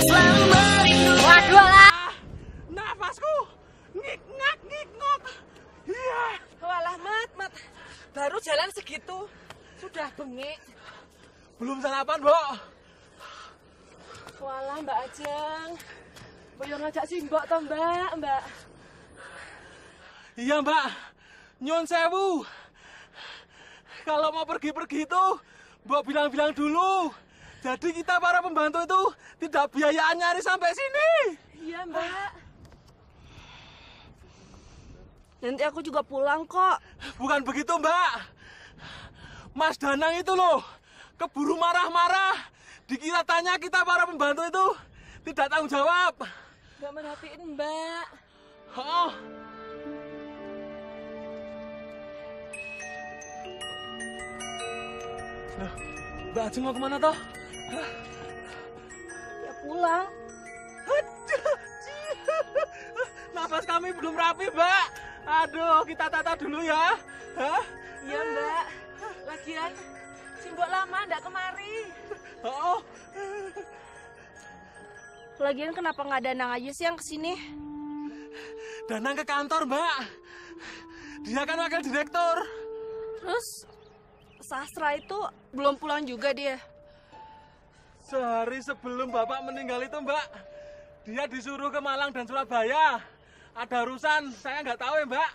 selalu merindu. Waduh lah. Nafasku ngik-ngak ngik-ngok. Iya. Walah mat. Baru jalan segitu sudah bengek. Belum sarapan, Mbok. Walah Mbak Ajeng. Boyo ngajak simbok toh Mbak. Iya, Mbak. Nyun sewu. Kalau mau pergi-pergi itu, Mbok bilang-bilang dulu. Jadi kita para pembantu itu tidak biayaan nyari sampai sini. Iya Mbak. Nanti aku juga pulang kok. Bukan begitu, Mbak. Mas Danang itu loh, keburu marah-marah. Dikira tanya kita para pembantu itu tidak tanggung jawab. Gak merhatiin Mbak. Oh. Nah, Mbak Ajeng mau kemana toh? Ya pulang. Nafas kami belum rapi, Mbak. Aduh, kita tata dulu ya. Hah? Iya Mbak. Lagian simbok lama ndak kemari. Oh. Lagian kenapa nggak Danang aja sih yang kesini? Danang ke kantor, Mbak. Dia kan wakil direktur. Terus Sastra itu belum pulang juga dia. Sehari sebelum Bapak meninggal itu, Mbak, dia disuruh ke Malang dan Surabaya. Ada urusan, saya nggak tahu ya, Mbak.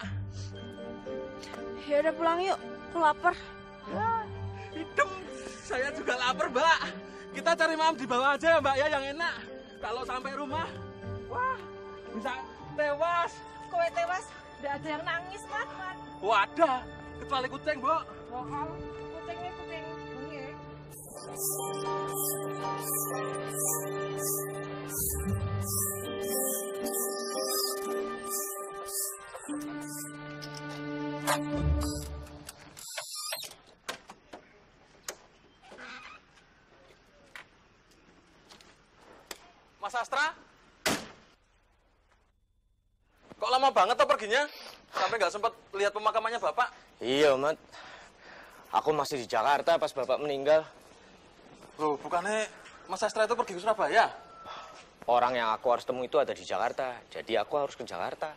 Ya udah pulang yuk, aku lapar. Hidem, saya juga lapar, Mbak. Kita cari malam di bawah aja ya, Mbak, ya, yang enak. Kalau sampai rumah, wah, bisa tewas. Kowe tewas, nggak ada yang nangis, Mat. Wadah, kecuali kucing, Bu. Bohong, kucingnya kucing bengek. Mas Astra? Kok lama banget tuh perginya? Sampai nggak sempat lihat pemakamannya Bapak? Iya, Mat. Aku masih di Jakarta pas Bapak meninggal. Loh, bukannya Mas Astra itu pergi ke Surabaya? Orang yang aku harus temui itu ada di Jakarta. Jadi aku harus ke Jakarta.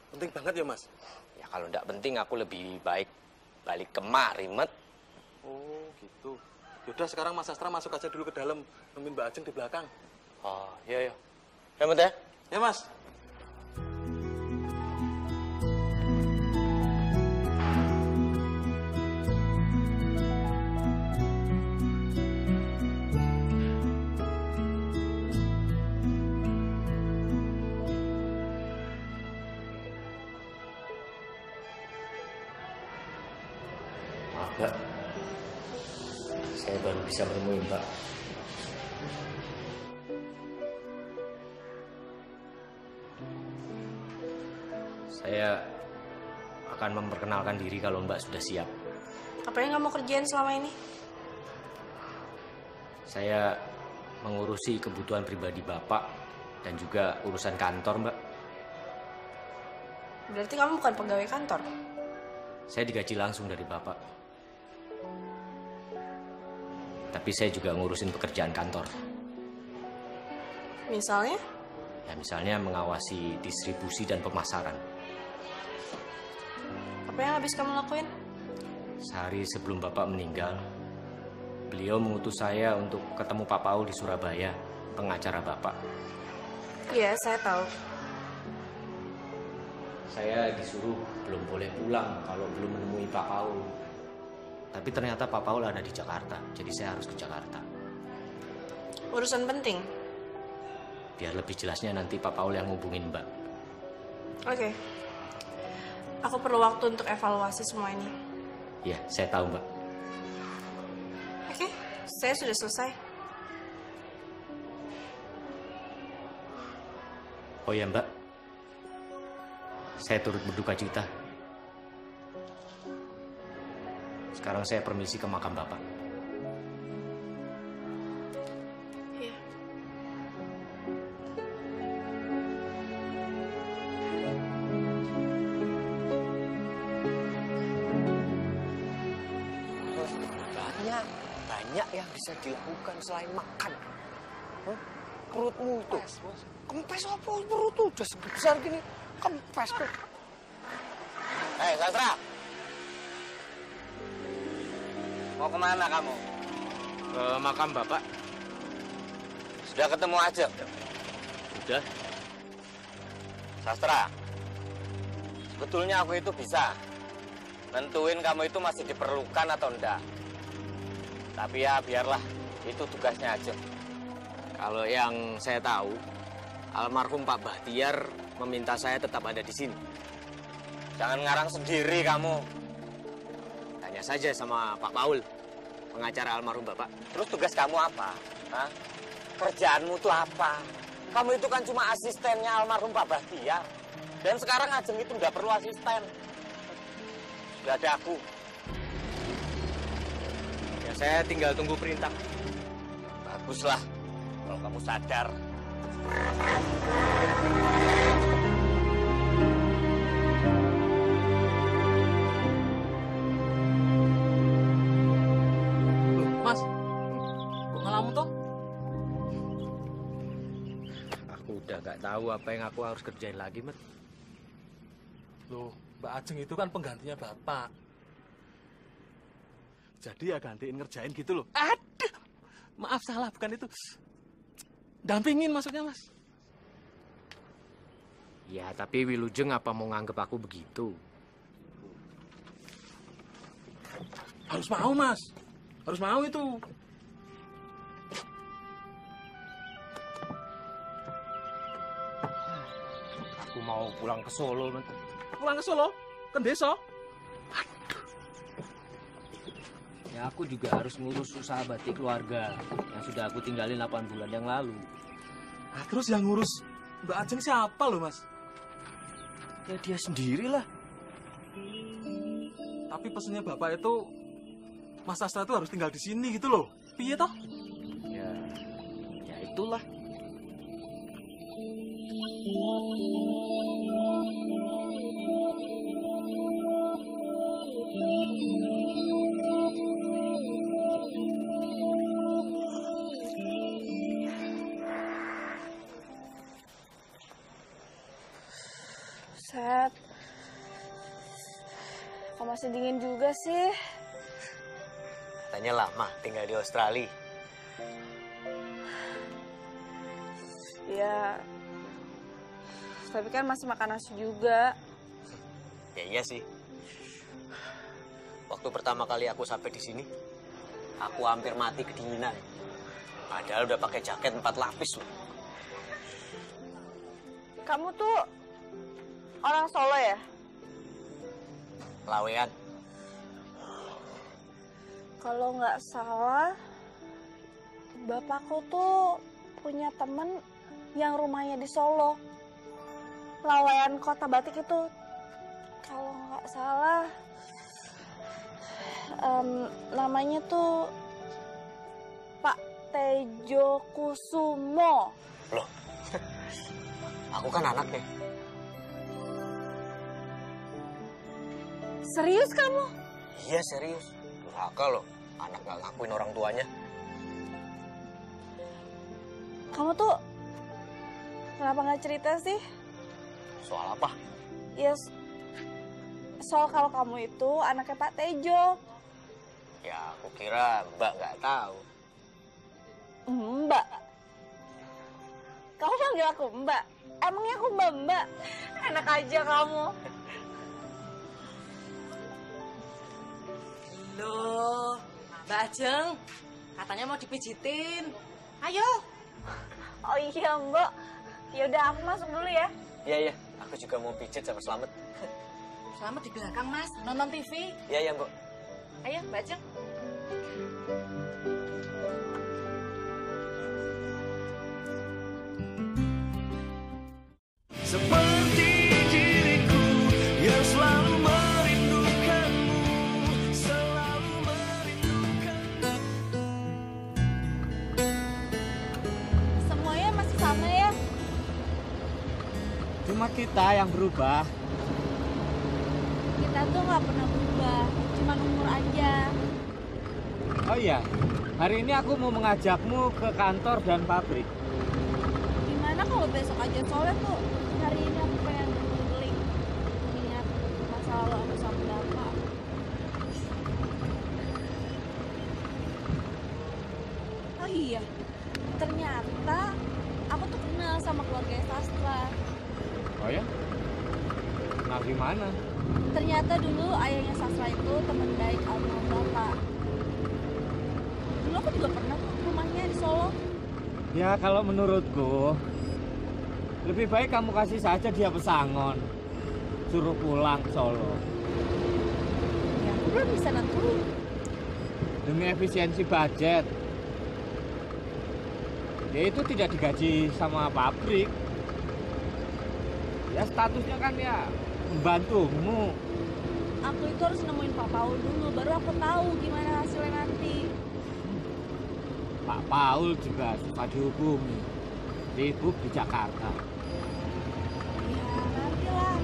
Penting banget ya, Mas? Ya kalau nggak penting aku lebih baik balik kemari, Mat. Oh, gitu. Yaudah, sekarang Mas Astra masuk aja dulu ke dalam. Nemuin Mbak Ajeng di belakang. Oh, iya, iya. Ya, Mat ya? Ya, Mas. Maaf, Mbak. Saya baru bisa menemui Mbak. Saya akan memperkenalkan diri kalau Mbak sudah siap. Apa yang kamu kerjain selama ini? Saya mengurusi kebutuhan pribadi Bapak dan juga urusan kantor, Mbak. Berarti kamu bukan pegawai kantor? Saya digaji langsung dari Bapak. Tapi saya juga ngurusin pekerjaan kantor. Misalnya? Ya, misalnya mengawasi distribusi dan pemasaran. Apa yang habis kamu lakuin? Sehari sebelum Bapak meninggal, beliau mengutus saya untuk ketemu Pak Paul di Surabaya, pengacara Bapak. Iya, saya tahu. Saya disuruh belum boleh pulang kalau belum menemui Pak Paul. Tapi ternyata Pak Paul ada di Jakarta, jadi saya harus ke Jakarta. Urusan penting? Biar lebih jelasnya nanti Pak Paul yang hubungin Mbak. Oke. Aku perlu waktu untuk evaluasi semua ini. Iya, saya tahu Mbak. Oke, saya sudah selesai. Oh ya Mbak, saya turut berduka cita. Sekarang saya permisi ke makam Bapak. Iya. Banyak yang bisa dilakukan selain makan. perutmu itu. Kempes apa perut tuh udah sebesar gini. Kempes tuh. Hei, Sastra. Mau kemana kamu? Ke makam Bapak. Sudah ketemu aja? Sudah. Sastra. Sebetulnya aku itu bisa nentuin kamu itu masih diperlukan atau enggak. Tapi ya biarlah, itu tugasnya aja. Kalau yang saya tahu, almarhum Pak Bahtiar meminta saya tetap ada di sini. Jangan ngarang sendiri kamu. Tanya saja sama Pak Paul, pengacara almarhum Bapak. Terus tugas kamu apa? Hah? Kerjaanmu tuh apa? Kamu itu kan cuma asistennya almarhum Pak Bahtiar. Dan sekarang Ajeng itu nggak perlu asisten. Sudah ada aku. Ya saya tinggal tunggu perintah. Baguslah kalau kamu sadar. Loh, Mas. Kok ngalamun toh? Aku udah nggak tahu apa yang aku harus kerjain lagi, Mat. Loh, Mbak Ajeng itu kan penggantinya Bapak. Jadi ya gantiin ngerjain gitu loh. Aduh, maaf salah, bukan itu. Dampingin maksudnya, Mas. Ya, tapi Wilujeng apa mau nganggep aku begitu? Harus mau, Mas. Harus mau itu. Aku mau pulang ke Solo, Mat. Pulang ke Solo? Ke desa? Ya, aku juga harus ngurus usaha batik keluarga yang sudah aku tinggalin 8 bulan yang lalu. Nah, terus yang ngurus Mbak Ajeng siapa loh, Mas? Ya, dia sendirilah. Tapi pesennya Bapak itu Mas Sastra itu harus tinggal di sini gitu loh. Piye toh? Ya itulah. Set. Kok masih dingin juga sih? Katanya lama tinggal di Australia. Ya. Tapi kan masih makan nasi juga. Ya iya sih. Waktu pertama kali aku sampai di sini, aku hampir mati kedinginan. Padahal udah pakai jaket 4 lapis loh. Kamu tuh orang Solo ya? Lawean. Kalau nggak salah, bapakku tuh punya temen yang rumahnya di Solo. Lawean Kota Batik itu. Kalau nggak salah, namanya tuh Pak Tejo Kusumo. Loh, aku kan anaknya. Serius kamu? Iya serius. Durhaka loh, anak nggak ngakuin orang tuanya. Kamu tuh kenapa nggak cerita sih? Soal apa? Ya, soal kalau kamu itu anaknya Pak Tejo. Ya aku kira Mbak nggak tahu. Mbak. Kamu panggil aku Mbak? Emangnya aku Mbak? Enak aja kamu. Loh, Mbak Ajeng, katanya mau dipijitin. Ayo. Oh iya Mbak. Yaudah aku masuk dulu ya. Iya, aku juga mau pijit sama Slamet. Selamat di belakang, Mas. Nonton TV. Iya, Mbak. Ayo, Mbak Ajeng. Seperti diriku yang selalu merindukanmu, selalu merindukanmu. Semuanya masih sama ya? Cuma kita yang berubah. Kita tuh nggak pernah berubah, cuma umur aja. Oh iya, hari ini aku mau mengajakmu ke kantor dan pabrik. besok aja, soalnya tuh hari ini aku pengen healing, ingat masa lalu aku sama bapak. Oh iya, ternyata aku tuh kenal sama keluarga Sastra. Oh ya? Kenal gimana? Ternyata dulu ayahnya Sastra itu teman baik almarhum bapak. Dulu aku juga pernah tuh ke rumahnya di Solo. Ya kalau menurutku lebih baik kamu kasih saja dia pesangon, suruh pulang ke Solo. Ya aku belum bisa nentuin. Demi efisiensi budget. Dia itu tidak digaji sama pabrik. Ya statusnya kan ya membantumu. Aku itu harus nemuin Pak Paul dulu, baru aku tahu gimana hasilnya nanti. Pak Paul juga suka dihubungi. Sibuk di Jakarta. Ya nanti lah,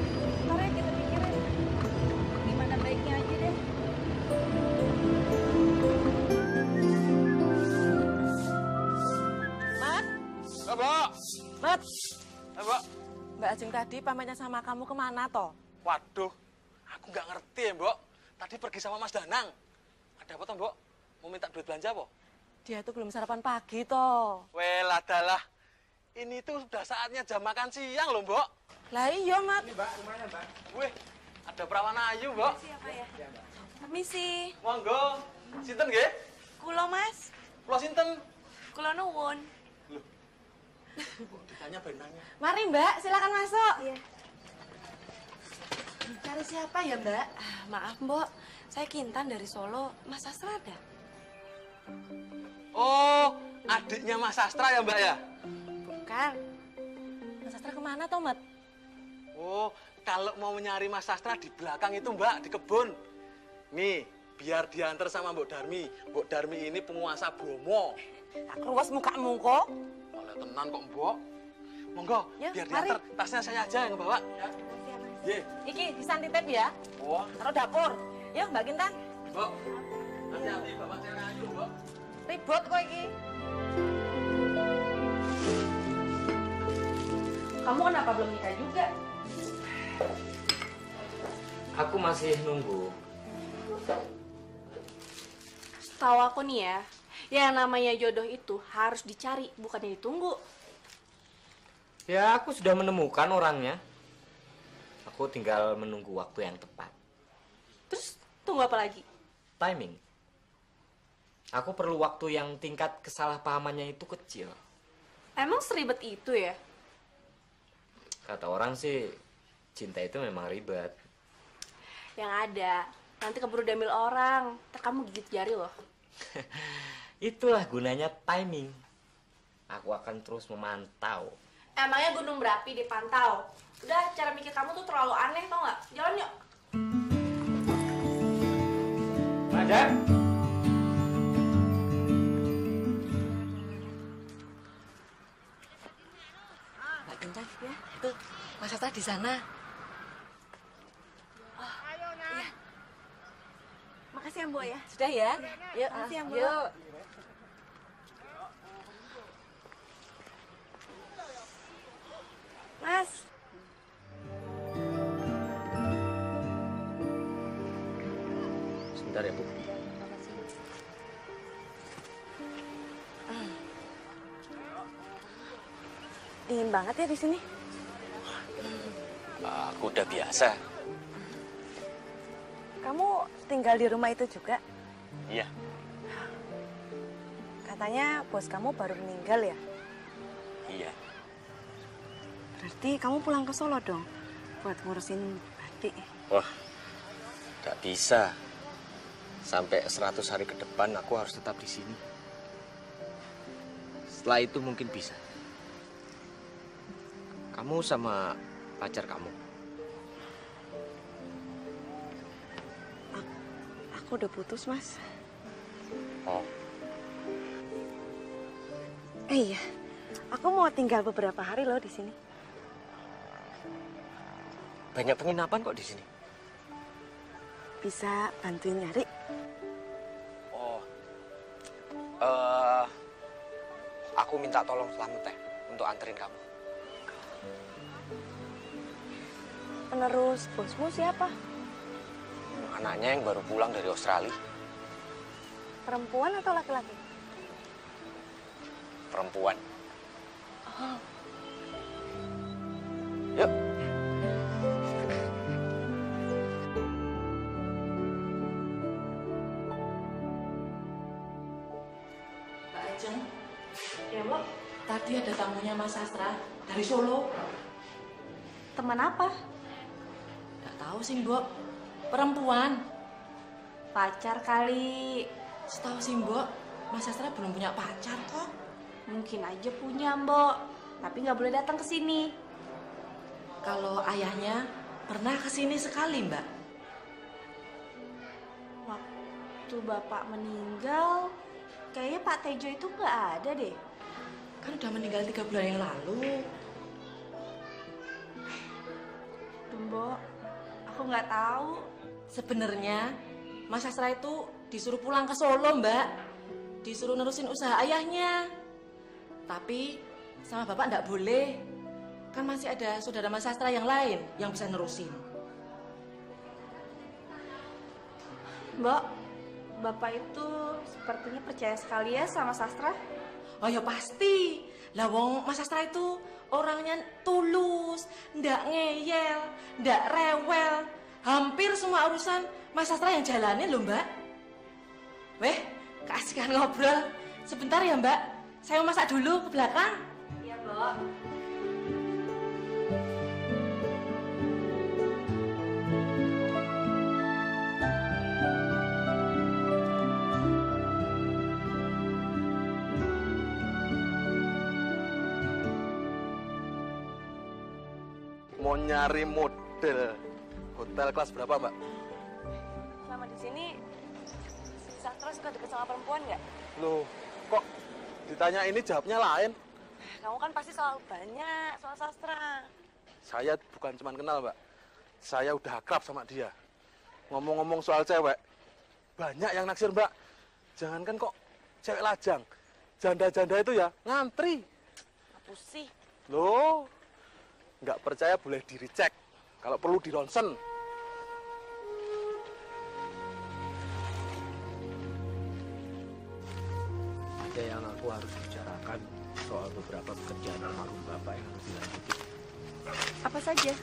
ntar ya kita pikirin gimana baiknya aja deh. Mat, Mbak. Mat. Mbak. Mbak Ajeng tadi pamitnya sama kamu kemana toh? Waduh, aku nggak ngerti ya, Mbok. Tadi pergi sama Mas Danang. Ada apa toh, Mbok? Mau minta duit belanja, apa? Dia tuh belum sarapan pagi toh. Well, adalah. Ini tuh sudah saatnya jam makan siang loh, Mbok. Lah iya, Mat. Ini Mbak, rumahnya Mbak. Wih, ada perawan ayu, Mbok. Siapa ya? Permisi, Monggo. Sinten nggih? kulo mas, Kula sinten? kulo nuwun. Ditanya benangnya. Mari, Mbak, silakan masuk. Iya. Cari siapa ya, Mbak? Maaf, Mbok. Saya Kintan dari Solo. Mas Sastra ada? Oh, adiknya Mas Sastra ya, Mbak ya? Bukan. Mas Sastra kemana toh, Mat? Oh, kalau mau nyari Mas Sastra di belakang itu, Mbak, di kebun. Nih, biar diantar sama Mbok Darmi. Mbok Darmi ini penguasa Bromo. Tak keruas mukamu kok. Oleh tenan kok, Mbok. Monggo, Ya, biar mari. diantar. Tasnya saya aja yang bawa. Ya. Ye. Iki disantitip ya. Wah, Taruh dapur. Yuk, Mbak Kintan. Mbok. Hati-hati bawa cewek ayu, Mbok. Ribut kok iki. Kamu kenapa belum nikah juga? Aku masih nunggu. Tahu aku nih ya, yang namanya jodoh itu harus dicari, bukannya ditunggu. Ya, aku sudah menemukan orangnya. Aku tinggal menunggu waktu yang tepat. Terus tunggu apa lagi? Timing. Aku perlu waktu yang tingkat kesalahpahamannya itu kecil. Emang seribet itu ya? Kata orang sih, cinta itu memang ribet. Yang ada, nanti keburu diambil orang, ntar kamu gigit jari loh. Itulah gunanya timing. Aku akan terus memantau. Emangnya gunung berapi dipantau? Udah, cara mikir kamu tuh terlalu aneh, tau nggak? Jalan yuk. Ada? Mbak Kintan, ya. Tuh, Mas Sastra di sana. Makasih ya, Mbok ya. Sudah ya? Yuk, Makasih ya, Mbak. yuk. Mas, Sebentar ya, Bu. dingin banget ya di sini. Aku udah biasa. Kamu tinggal di rumah itu juga? Iya. Katanya bos kamu baru meninggal ya? Iya. Berarti kamu pulang ke Solo dong buat ngurusin batik. Wah, nggak bisa. Sampai 100 hari ke depan aku harus tetap di sini. Setelah itu mungkin bisa. Kamu sama pacar kamu. Aku udah putus, Mas. Oh, Iya, aku mau tinggal beberapa hari loh di sini. banyak penginapan kok di sini. Bisa bantuin nyari? Oh, aku minta tolong Slamet teh untuk anterin kamu. Penerus bosmu siapa? Anaknya yang baru pulang dari Australia. Perempuan atau laki-laki? Perempuan. Oh. Yuk. Mbak Ajeng, Ya, Mbak. tadi ada tamunya Mas Sastra dari Solo. Teman apa? Nggak tahu sih, Mbok. Perempuan. Pacar kali. Setahu sih, Mbok, Mas Sastra belum punya pacar kok. Mungkin aja punya, Mbok. Tapi nggak boleh datang ke sini. Kalau ayahnya pernah kesini sekali, Mbak. Waktu Bapak meninggal, kayaknya Pak Tejo itu nggak ada deh. Kan udah meninggal 3 bulan yang lalu. Duh, Mbok, aku nggak tahu. Sebenarnya Mas Sastra itu disuruh pulang ke Solo, Mbak. Disuruh nerusin usaha ayahnya. Tapi sama Bapak nggak boleh. Kan masih ada saudara Mas Sastra yang lain yang bisa nerusin. Mbok, Bapak itu sepertinya percaya sekali ya sama sastra. Oh ya pasti. Lah wong Mas Sastra itu orangnya tulus, ndak ngeyel, ndak rewel. Hampir semua urusan Mas Sastra yang jalanin loh, Mbak. Weh, keasikan ngobrol. Sebentar ya, Mbak. Saya mau masak dulu ke belakang. Iya, Mbok. Mau nyari model hotel kelas berapa, Mbak? Selama di sini, si Sastra suka deket sama perempuan nggak? Loh, kok ditanya ini jawabnya lain? Kamu kan pasti selalu banyak soal sastra. Saya bukan cuma kenal, Mbak. Saya udah akrab sama dia. Ngomong-ngomong soal cewek, banyak yang naksir, Mbak. Jangankan kok cewek lajang, janda-janda itu ya ngantri. Apa sih? Loh, nggak percaya boleh dicek. Kalau perlu di ronsen. Ada yang aku harus bicarakan soal beberapa pekerjaan almarhum bapak yang harus dilanjutin. Apa saja?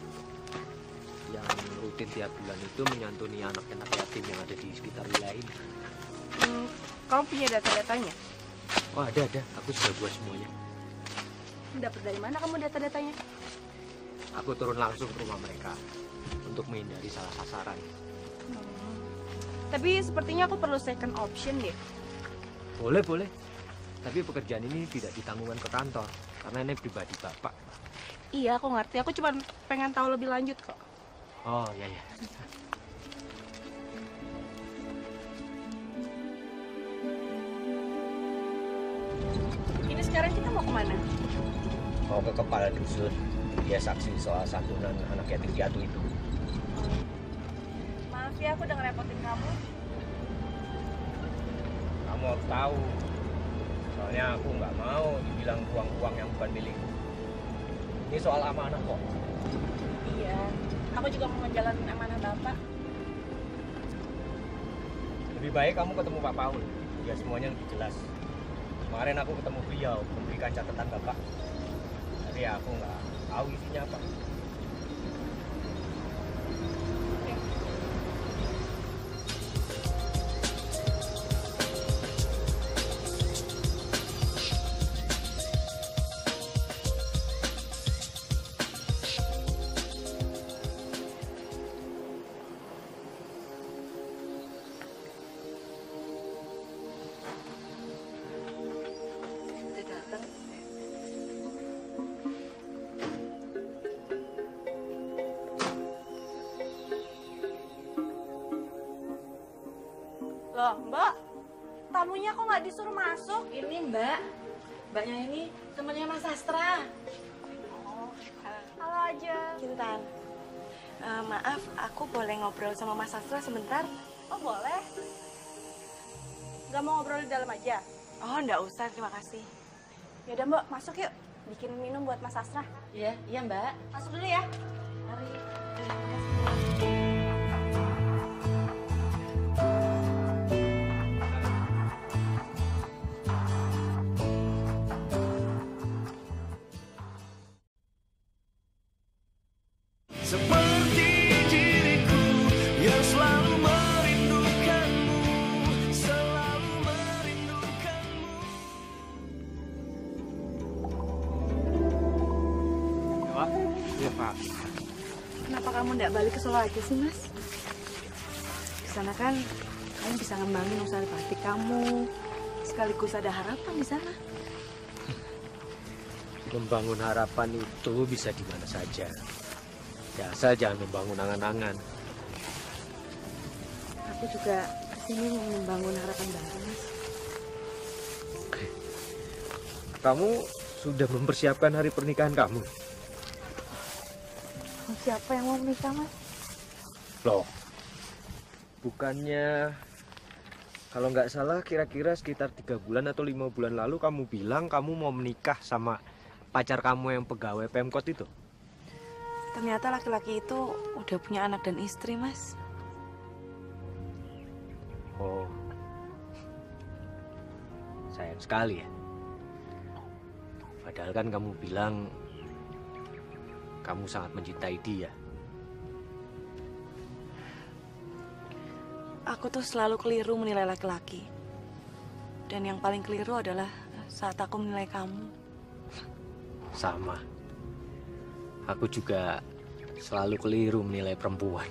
Yang rutin tiap bulan itu menyantuni anak-anak yatim yang ada di sekitar wilayah ini. Kamu punya data-datanya? Oh ada. Aku sudah buat semuanya. Dapat dari mana kamu data-datanya? Aku turun langsung ke rumah mereka untuk menghindari salah sasaran. Tapi sepertinya aku perlu second option deh. Boleh. Tapi pekerjaan ini tidak ditanggungan ke kantor karena ini pribadi bapak. Iya, aku ngerti. Aku cuma pengen tahu lebih lanjut kok. Oh ya. Ini sekarang kita mau kemana? Mau ke kepala dusun. Dia saksi soal santunan anak yatim piatu itu. Maaf ya, aku udah ngerepotin kamu. Kamu harus tahu. Soalnya aku nggak mau dibilang uang yang bukan milikku. Ini soal amanah kok. Iya, aku juga mau menjalani amanah Bapak. Lebih baik kamu ketemu Pak Paul. Dia semuanya lebih jelas. Kemarin aku ketemu beliau memberikan catatan Bapak. Tapi aku nggak tahu isinya apa. Udah datang. Loh, Mbak, tamunya kok nggak disuruh masuk? Ini Mbak. Mbaknya ini temannya Mas Sastra. Halo aja. Kintan, maaf, aku boleh ngobrol sama Mas Sastra sebentar? Oh, boleh. Gak mau ngobrol di dalam aja? Oh, enggak usah, terima kasih. Yaudah, Mbak, masuk yuk. Bikin minum buat Mas Sastra. Iya Mbak. Masuk dulu ya. Mari. Makasih. Seperti diriku yang selalu merindukanmu, selalu merindukanmu. Pak. Iya, Pak. Kenapa kamu nggak balik ke Solo aja sih, Mas? Di sana kan kamu bisa ngembangin usaha batik kamu. Sekaligus ada harapan di sana. Membangun harapan itu bisa di mana saja. Ya, asal jangan membangun angan-angan. Aku juga kesini mau membangun harapan baru, Mas. Kamu sudah mempersiapkan hari pernikahan kamu? Siapa yang mau menikah, Mas? Loh, bukannya kalau nggak salah kira-kira sekitar 3 bulan atau 5 bulan lalu kamu bilang kamu mau menikah sama pacar kamu yang pegawai Pemkot itu? Ternyata laki-laki itu udah punya anak dan istri, Mas. Oh, sayang sekali ya. Padahal kan kamu bilang kamu sangat mencintai dia. Aku tuh selalu keliru menilai laki-laki. Dan yang paling keliru adalah saat aku menilai kamu. Sama. Aku juga selalu keliru menilai perempuan.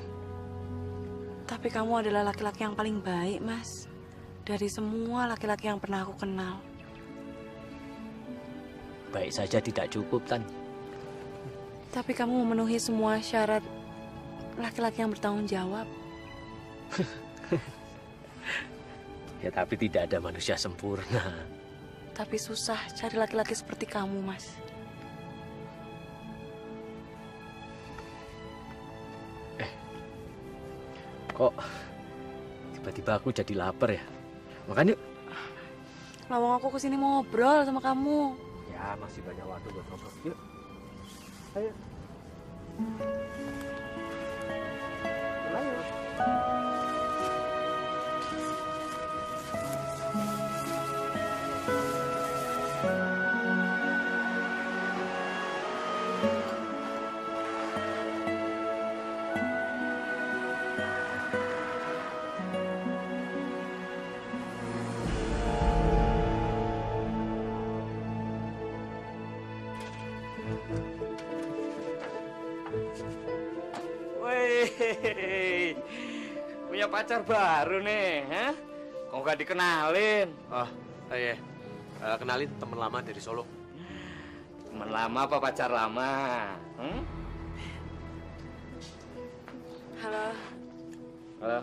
Tapi kamu adalah laki-laki yang paling baik, Mas. Dari semua laki-laki yang pernah aku kenal. Baik saja tidak cukup, Tan. Tapi kamu memenuhi semua syarat laki-laki yang bertanggung jawab. Ya, tapi tidak ada manusia sempurna. Tapi susah cari laki-laki seperti kamu, Mas. Kok tiba-tiba aku jadi lapar ya? Makan yuk. Lawang aku kesini mau ngobrol sama kamu. Ya, masih banyak waktu buat ngobrol. Yuk. Ayo. Ayo. Wih, punya pacar baru nih, hah? Kok nggak dikenalin? Oh, iya. Kenalin teman lama dari Solo. Teman lama apa pacar lama? Hmm? Halo. Halo.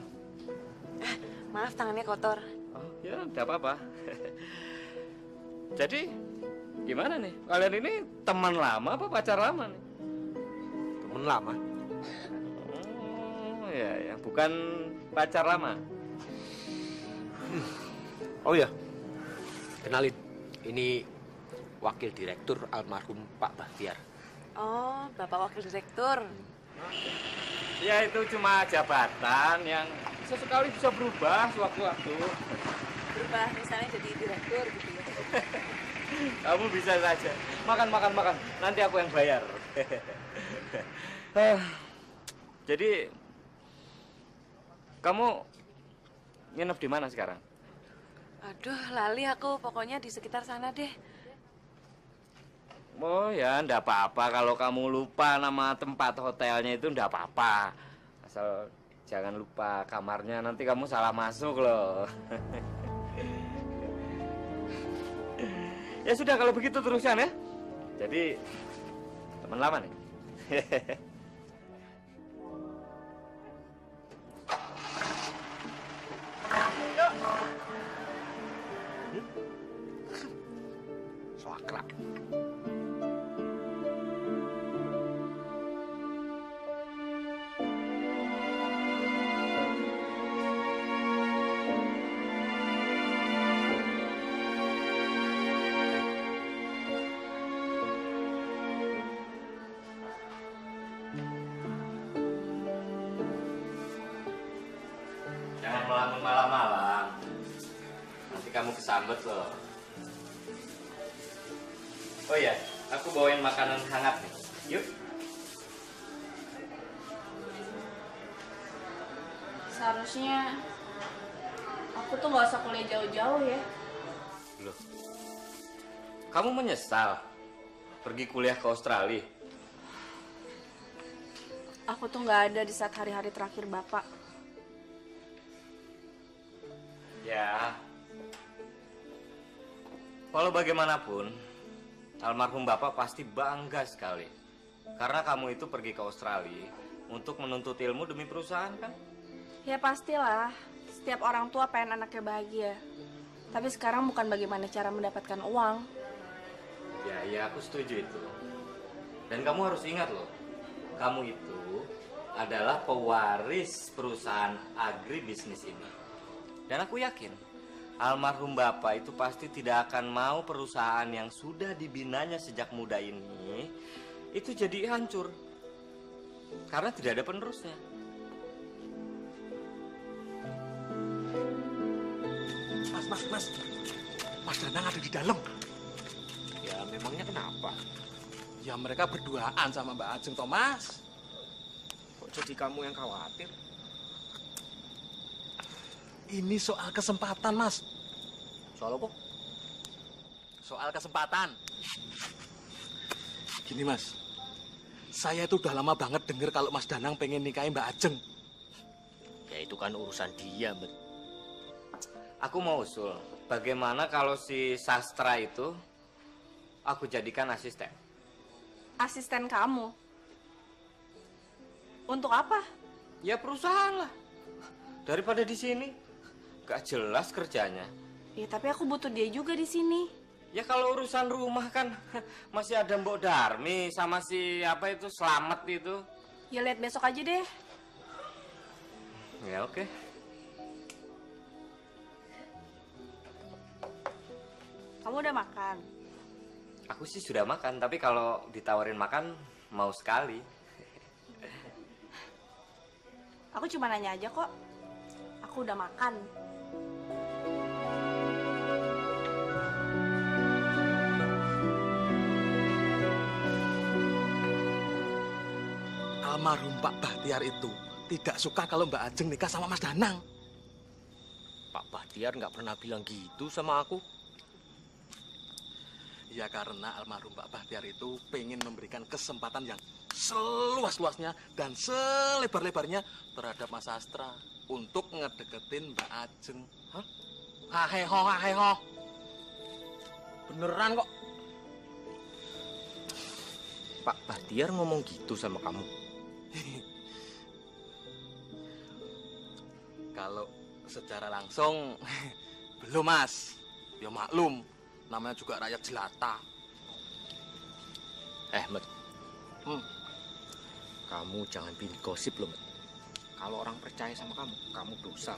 Maaf tangannya kotor. Oh, ya, tidak apa-apa. Jadi, gimana nih? Kalian ini teman lama apa pacar lama nih? Teman lama. Oh, ya, bukan pacar lama. Oh ya, kenalin. Ini wakil direktur almarhum Pak Bahtiar. Oh, Bapak Wakil Direktur. Ya, itu cuma jabatan yang sesekali bisa berubah sewaktu-waktu. Berubah misalnya jadi direktur gitu ya. Kamu bisa saja. Makan. Nanti aku yang bayar. Jadi, kamu nginep di mana sekarang? Aduh, lali aku. Pokoknya di sekitar sana deh. Oh ya, enggak apa-apa. Kalau kamu lupa nama tempat hotelnya itu enggak apa-apa. Asal jangan lupa kamarnya, nanti kamu salah masuk loh. Ya sudah, kalau begitu teruskan ya. Jadi, teman lama nih. So akrab. Sambet loh. Oh iya, aku bawain makanan hangat nih. Yuk. Seharusnya aku tuh nggak usah kuliah jauh-jauh ya. Loh. Kamu menyesal pergi kuliah ke Australia? Aku tuh nggak ada di saat hari-hari terakhir Bapak. Ya. Walau bagaimanapun, almarhum Bapak pasti bangga sekali. Karena kamu itu pergi ke Australia untuk menuntut ilmu demi perusahaan kan? Ya pastilah, setiap orang tua pengen anaknya bahagia. Tapi sekarang bukan bagaimana cara mendapatkan uang. Ya aku setuju itu. Dan kamu harus ingat loh, kamu itu adalah pewaris perusahaan agribisnis ini. Dan aku yakin, almarhum Bapak itu pasti tidak akan mau perusahaan yang sudah dibinanya sejak muda ini itu jadi hancur. Karena tidak ada penerusnya. Mas Danang ada di dalam. Ya memangnya kenapa? Ya mereka berduaan sama Mbak Ajeng, Thomas. Kok jadi kamu yang khawatir? Ini soal kesempatan, Mas. Soal apa? Soal kesempatan. Gini, Mas. Saya itu udah lama banget denger kalau Mas Danang pengen nikahin Mbak Ajeng. Ya itu kan urusan dia, Bet. Aku mau usul, bagaimana kalau si Sastra itu aku jadikan asisten? Asisten kamu? Untuk apa? Ya perusahaan lah. Daripada di sini, gak jelas kerjanya. Ya tapi aku butuh dia juga di sini. Ya kalau urusan rumah kan masih ada Mbok Darmi sama si apa itu Slamet itu. Ya lihat besok aja deh. Ya oke. Kamu udah makan? Aku sih sudah makan, tapi kalau ditawarin makan mau sekali. Aku cuma nanya aja kok. Aku udah makan. Almarhum Pak Bahtiar itu tidak suka kalau Mbak Ajeng nikah sama Mas Danang. Pak Bahtiar nggak pernah bilang gitu sama aku. Ya karena almarhum Pak Bahtiar itu pengen memberikan kesempatan yang seluas-luasnya dan selebar-lebarnya terhadap Mas Sastra untuk ngedeketin Mbak Ajeng. Hah? Haheho. Beneran kok. Pak Bahtiar ngomong gitu sama kamu? Kalau secara langsung belum, Mas. Ya maklum. Namanya juga rakyat jelata. Met. Kamu jangan pilih gosip loh, Met. Kalau orang percaya sama kamu dosa.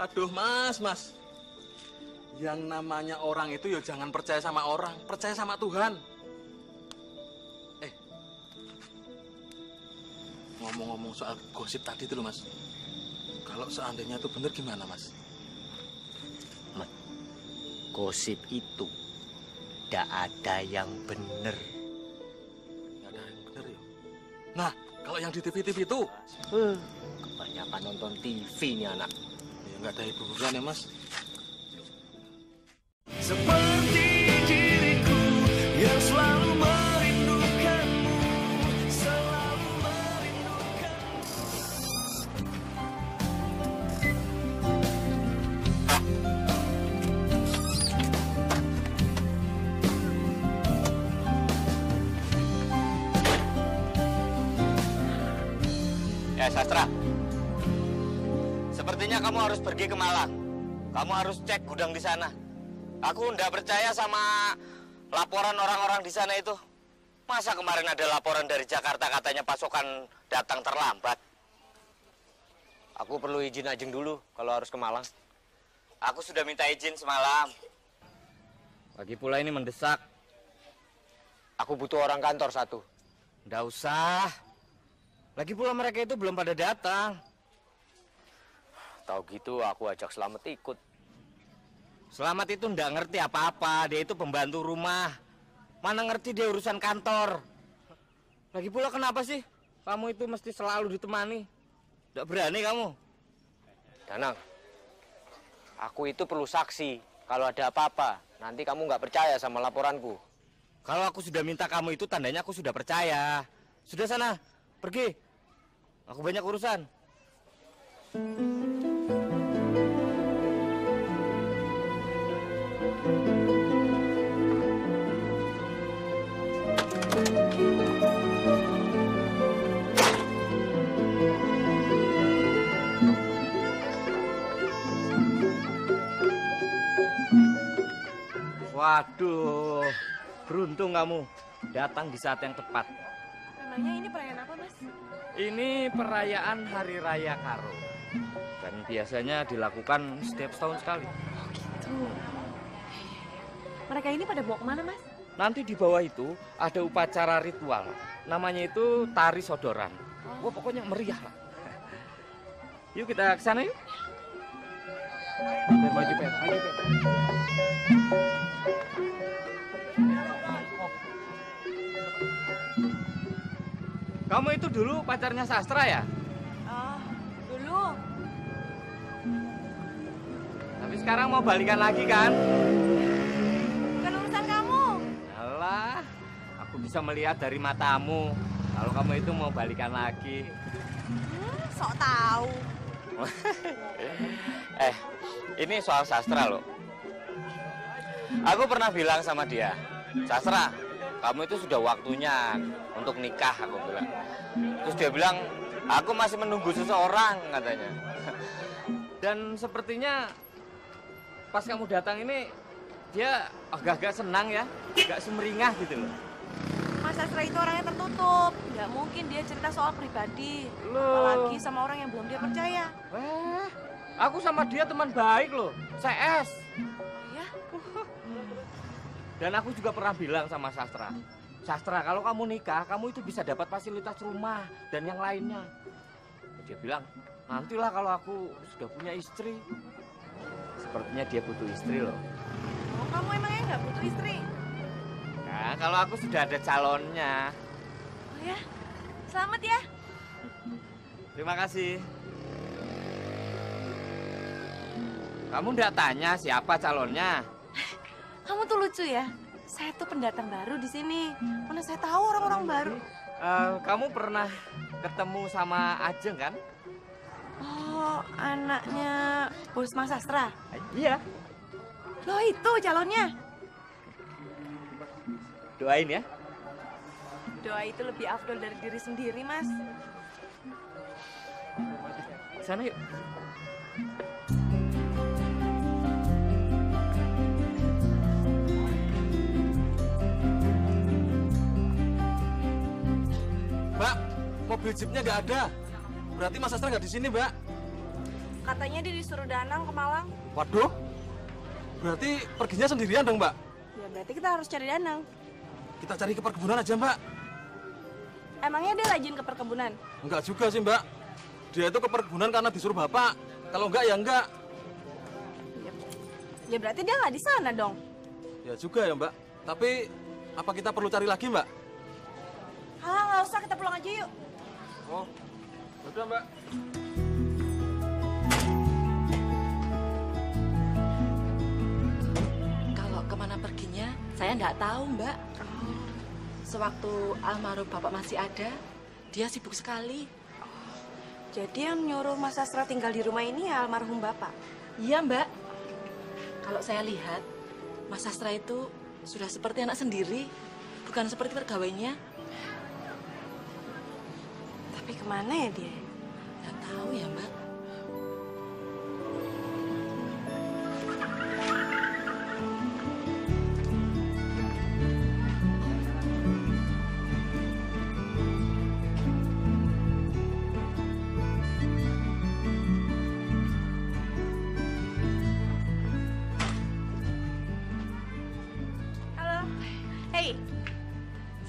Aduh, Mas. Yang namanya orang itu ya jangan percaya sama orang, percaya sama Tuhan. Ngomong-ngomong soal gosip tadi itu loh, Mas. Kalau seandainya itu bener gimana, Mas? Gosip itu tidak ada yang bener. Nggak ada yang bener ya? Nah, kalau yang di TV-TV itu? Kebanyakan nonton TV nih anak. Ya nggak ada hiburan ya, Mas. Seperti diriku yang selalu merindukanmu, selalu merindukanmu. Ya Sastra, sepertinya kamu harus pergi ke Malang. Kamu harus cek gudang di sana. Aku nggak percaya sama laporan orang-orang di sana itu. Masa kemarin ada laporan dari Jakarta katanya pasokan datang terlambat. Aku perlu izin Ajeng dulu kalau harus ke Malang. Aku sudah minta izin semalam. Lagi pula ini mendesak. Aku butuh orang kantor satu. Nggak usah. Lagi pula mereka itu belum pada datang. Tahu gitu aku ajak Slamet ikut. Selamat itu ndak ngerti apa-apa, dia itu pembantu rumah. Mana ngerti dia urusan kantor. Lagi pula kenapa sih kamu itu mesti selalu ditemani? Ndak berani kamu? Danang, aku itu perlu saksi. Kalau ada apa-apa, nanti kamu nggak percaya sama laporanku. Kalau aku sudah minta kamu itu tandanya aku sudah percaya. Sudah sana, pergi. Aku banyak urusan. Waduh, beruntung kamu datang di saat yang tepat. Memangnya ini perayaan apa, Mas? Ini perayaan Hari Raya Karo. Dan biasanya dilakukan setiap setahun sekali. Gitu. Mereka ini pada bawa kemana, Mas? Nanti di bawah itu ada upacara ritual. Namanya itu tari sodoran. Wah, pokoknya meriah lah. Yuk kita ke sana yuk. Maju, Pet. Maju, Pet. Kamu itu dulu pacarnya Sastra ya? Oh, dulu. Tapi sekarang mau balikan lagi kan? Bukan urusan kamu. Alah, aku bisa melihat dari matamu kalau kamu itu mau balikan lagi. Sok tahu. Ini soal Sastra loh. Aku pernah bilang sama dia, Sastra, kamu itu sudah waktunya untuk nikah, aku bilang. Terus dia bilang, aku masih menunggu seseorang, katanya. Dan sepertinya pas kamu datang ini, dia agak-agak senang ya, agak sumringah gitu loh. Mas Sastra itu orangnya tertutup. Nggak mungkin dia cerita soal pribadi. Apalagi sama orang yang belum dia percaya. Aku sama dia teman baik loh, CS. Ya? Dan aku juga pernah bilang sama Sastra, Sastra, kalau kamu nikah, kamu itu bisa dapat fasilitas rumah dan yang lainnya. Dia bilang, nantilah kalau aku sudah punya istri. Sepertinya dia butuh istri loh. Oh, kamu emangnya nggak butuh istri? Nah, kalau aku sudah ada calonnya. Oh ya, selamat ya. Terima kasih. Kamu nggak tanya siapa calonnya? Kamu tuh lucu ya. Saya tuh pendatang baru di sini. Mana saya tahu orang-orang baru. Kamu pernah ketemu sama Ajeng kan? Oh, anaknya Bos Mas Sastra. Iya. Loh, itu calonnya. Doain ya. Doa itu lebih afdol dari diri sendiri, Mas. Sana yuk. Mbak, mobil jeepnya nggak ada. Berarti Mas Sastra nggak di sini, Mbak. Katanya dia disuruh Danang ke Malang. Waduh, berarti perginya sendirian dong, Mbak. Ya berarti kita harus cari Danang. Kita cari ke perkebunan aja, Mbak. Emangnya dia rajin ke perkebunan? Enggak juga sih, Mbak. Dia itu ke perkebunan karena disuruh Bapak. Kalau enggak, ya enggak. Ya berarti dia nggak di sana dong. Ya juga ya, Mbak. Tapi, apa kita perlu cari lagi, Mbak? Halah, nggak usah, kita pulang aja yuk. Oh, udah, Mbak. Kalau kemana perginya, saya nggak tahu, Mbak. Sewaktu almarhum Bapak masih ada, dia sibuk sekali. Jadi yang nyuruh Mas Sastra tinggal di rumah ini ya almarhum Bapak? Iya, Mbak. Kalau saya lihat, Mas Sastra itu sudah seperti anak sendiri, bukan seperti pegawainya. Tapi kemana ya dia? Nggak tahu ya, Mbak. Halo. Hey.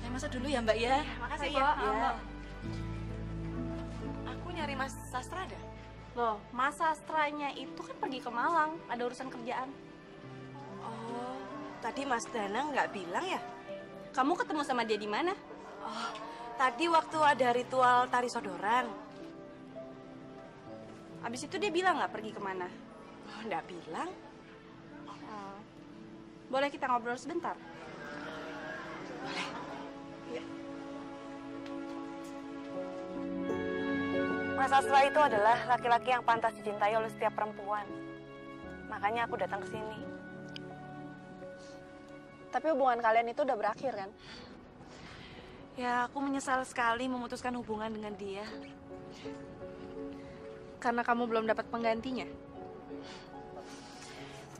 Saya masuk dulu ya, Mbak ya. Makasih Pak. ya. Aku nyari Mas Sastra ada. Loh, Mas Sastranya itu kan pergi ke Malang, ada urusan kerjaan. Oh, tadi Mas Danang nggak bilang ya? Kamu ketemu sama dia di mana? Oh, tadi waktu ada ritual tari sodoran. Abis itu dia bilang nggak pergi kemana? Oh, nggak bilang. Boleh kita ngobrol sebentar? Mas Astra itu adalah laki-laki yang pantas dicintai oleh setiap perempuan. Makanya aku datang ke sini. Tapi hubungan kalian itu udah berakhir kan? Ya, aku menyesal sekali memutuskan hubungan dengan dia. Karena kamu belum dapat penggantinya?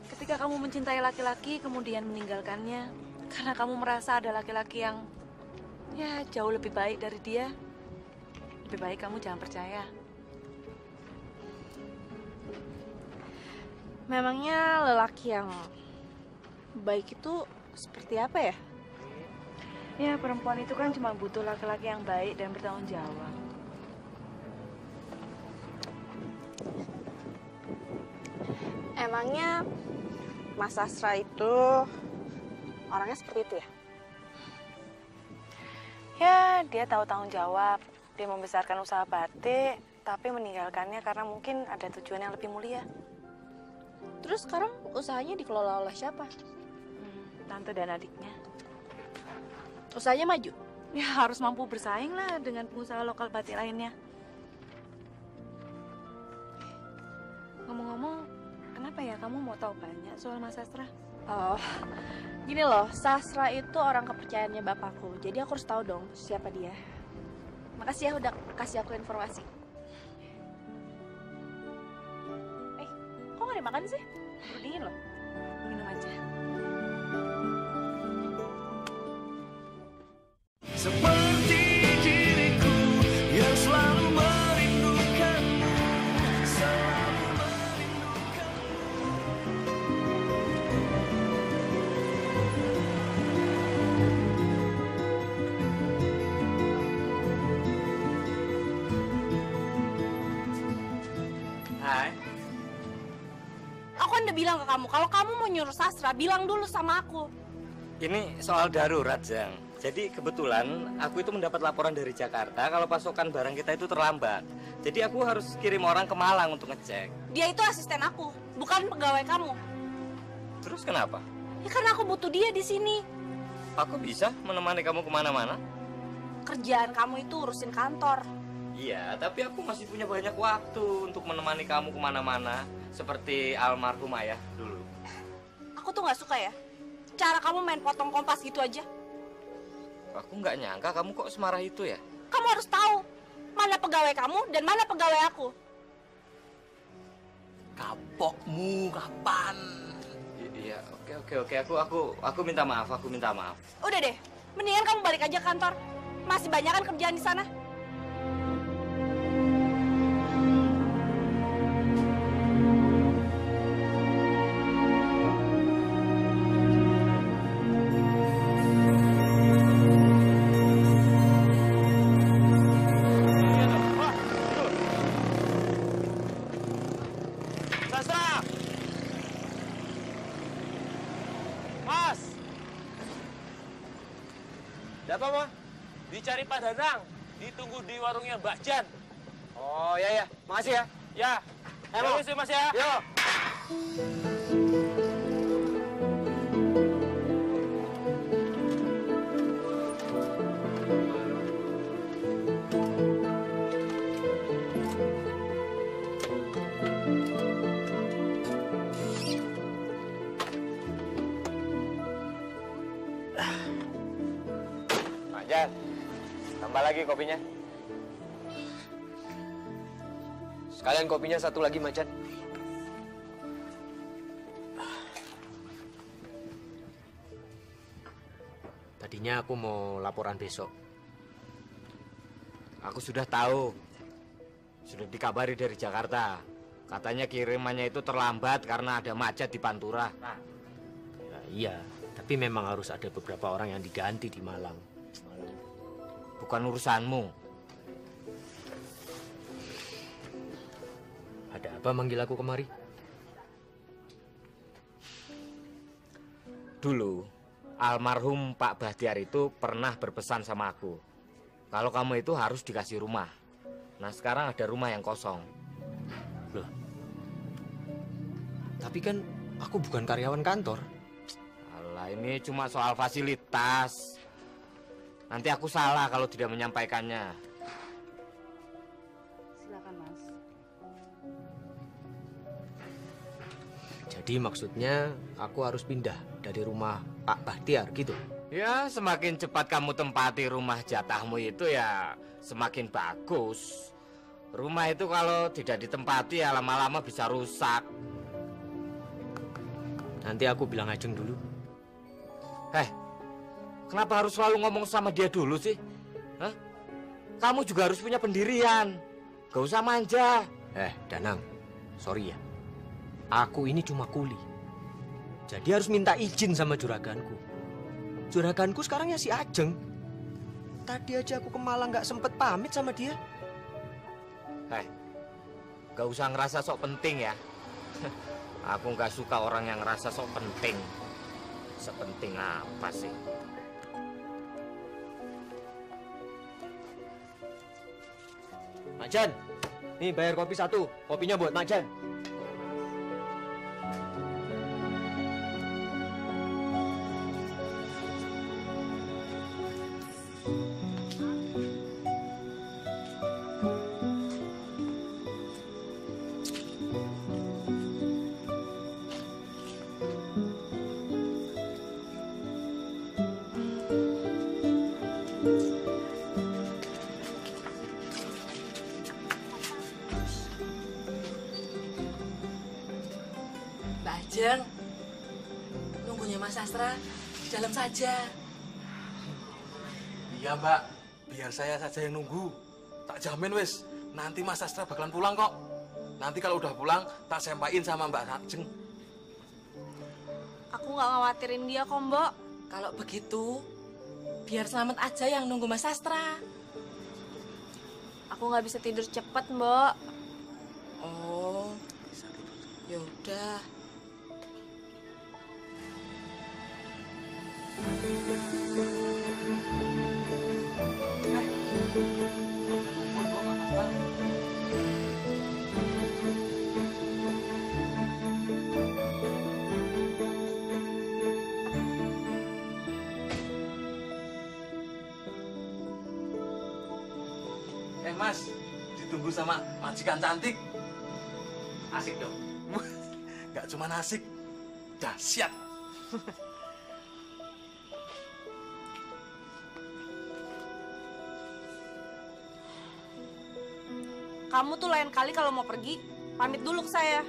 Ketika kamu mencintai laki-laki kemudian meninggalkannya karena kamu merasa ada laki-laki yang ya jauh lebih baik dari dia, lebih baik kamu jangan percaya. Memangnya lelaki yang baik itu seperti apa ya? Ya, perempuan itu kan cuma butuh laki-laki yang baik dan bertanggung jawab. Emangnya Mas Astra itu orangnya seperti itu ya? Ya, dia tahu tanggung jawab. Dia membesarkan usaha batik, tapi meninggalkannya karena mungkin ada tujuan yang lebih mulia. Terus sekarang usahanya dikelola oleh siapa? Tante dan adiknya. Usahanya maju? Ya, harus mampu bersaing lah dengan pengusaha lokal batik lainnya. Ngomong-ngomong, kenapa ya kamu mau tahu banyak soal Mas Sastra? Oh, gini loh, Sastra itu orang kepercayaannya bapakku. Jadi aku harus tahu dong siapa dia. Makasih ya udah kasih aku informasi. Kok nggak dimakan sih? Baru dingin loh. Minum aja. Seperti diriku yang selalu merindukanmu, selalu merindukanmu. Hai. Aku kan udah bilang ke kamu, kalau kamu mau nyuruh Sastra, bilang dulu sama aku. Ini soal darurat, Jang. Jadi kebetulan aku itu mendapat laporan dari Jakarta kalau pasokan barang kita itu terlambat. Jadi aku harus kirim orang ke Malang untuk ngecek. Dia itu asisten aku, bukan pegawai kamu. Terus kenapa? Ya karena aku butuh dia di sini. Aku bisa menemani kamu kemana-mana? Kerjaan kamu itu urusin kantor. Iya, tapi aku masih punya banyak waktu untuk menemani kamu kemana-mana. Seperti almarhum ayah dulu. Aku tuh nggak suka ya, cara kamu main potong kompas gitu aja. Aku nggak nyangka kamu kok semarah itu ya. Kamu harus tahu mana pegawai kamu dan mana pegawai aku. Kapokmu kapan? Iya, oke. Aku minta maaf, Udah deh, mendingan kamu balik aja kantor. Masih banyak kan kerjaan di sana. Ada apa, Ma? Dicari Pak Danang. Ditunggu di warungnya Mbak Jan. Oh, ya. Makasih ya. Ya. Ayo, Mas ya. Yuk. Jan, tambah lagi kopinya. Sekalian kopinya satu lagi, Macan. Tadinya aku mau laporan besok. Aku sudah tahu. Sudah dikabari dari Jakarta. Katanya kirimannya itu terlambat karena ada macet di Pantura. Ya, iya, tapi memang harus ada beberapa orang yang diganti di Malang. Bukan urusanmu. Ada apa manggil aku kemari? Dulu, almarhum Pak Bahtiar itu pernah berpesan sama aku. Kalau kamu itu harus dikasih rumah. Nah, sekarang ada rumah yang kosong. Loh, tapi kan aku bukan karyawan kantor. Alah, ini cuma soal fasilitas. Nanti aku salah kalau tidak menyampaikannya. Silakan, Mas. Jadi maksudnya aku harus pindah dari rumah Pak Bahtiar gitu? Ya, semakin cepat kamu tempati rumah jatahmu itu ya semakin bagus. Rumah itu kalau tidak ditempati ya lama-lama bisa rusak. Nanti aku bilang Ajeng dulu. Kenapa harus selalu ngomong sama dia dulu sih? Hah? Kamu juga harus punya pendirian. Gak usah manja. Danang, sorry ya. Aku ini cuma kuli. Jadi harus minta izin sama juraganku. Juraganku sekarang ya si Ajeng. Tadi aja aku ke Malang gak sempet pamit sama dia. Gak usah ngerasa sok penting ya. Aku gak suka orang yang ngerasa sok penting. Sepenting apa sih? Majan, nih bayar kopi 1. Kopinya buat Majan. Ajeng, nunggunya Mas Sastra di dalam saja. Iya Mbak, biar saya saja yang nunggu. Tak jamin wis, nanti Mas Sastra bakalan pulang kok. Nanti kalau udah pulang, tak sampaikan sama Mbak Ajeng. Aku nggak khawatirin dia kok, Mbok. Kalau begitu, biar selamat aja yang nunggu Mas Sastra. Aku nggak bisa tidur cepet, Mbok. Oh, yaudah. Mas, ditunggu sama majikan cantik. Asik dong. Gak cuma asik, dahsyat. Kamu tuh lain kali kalau mau pergi, pamit dulu ke saya.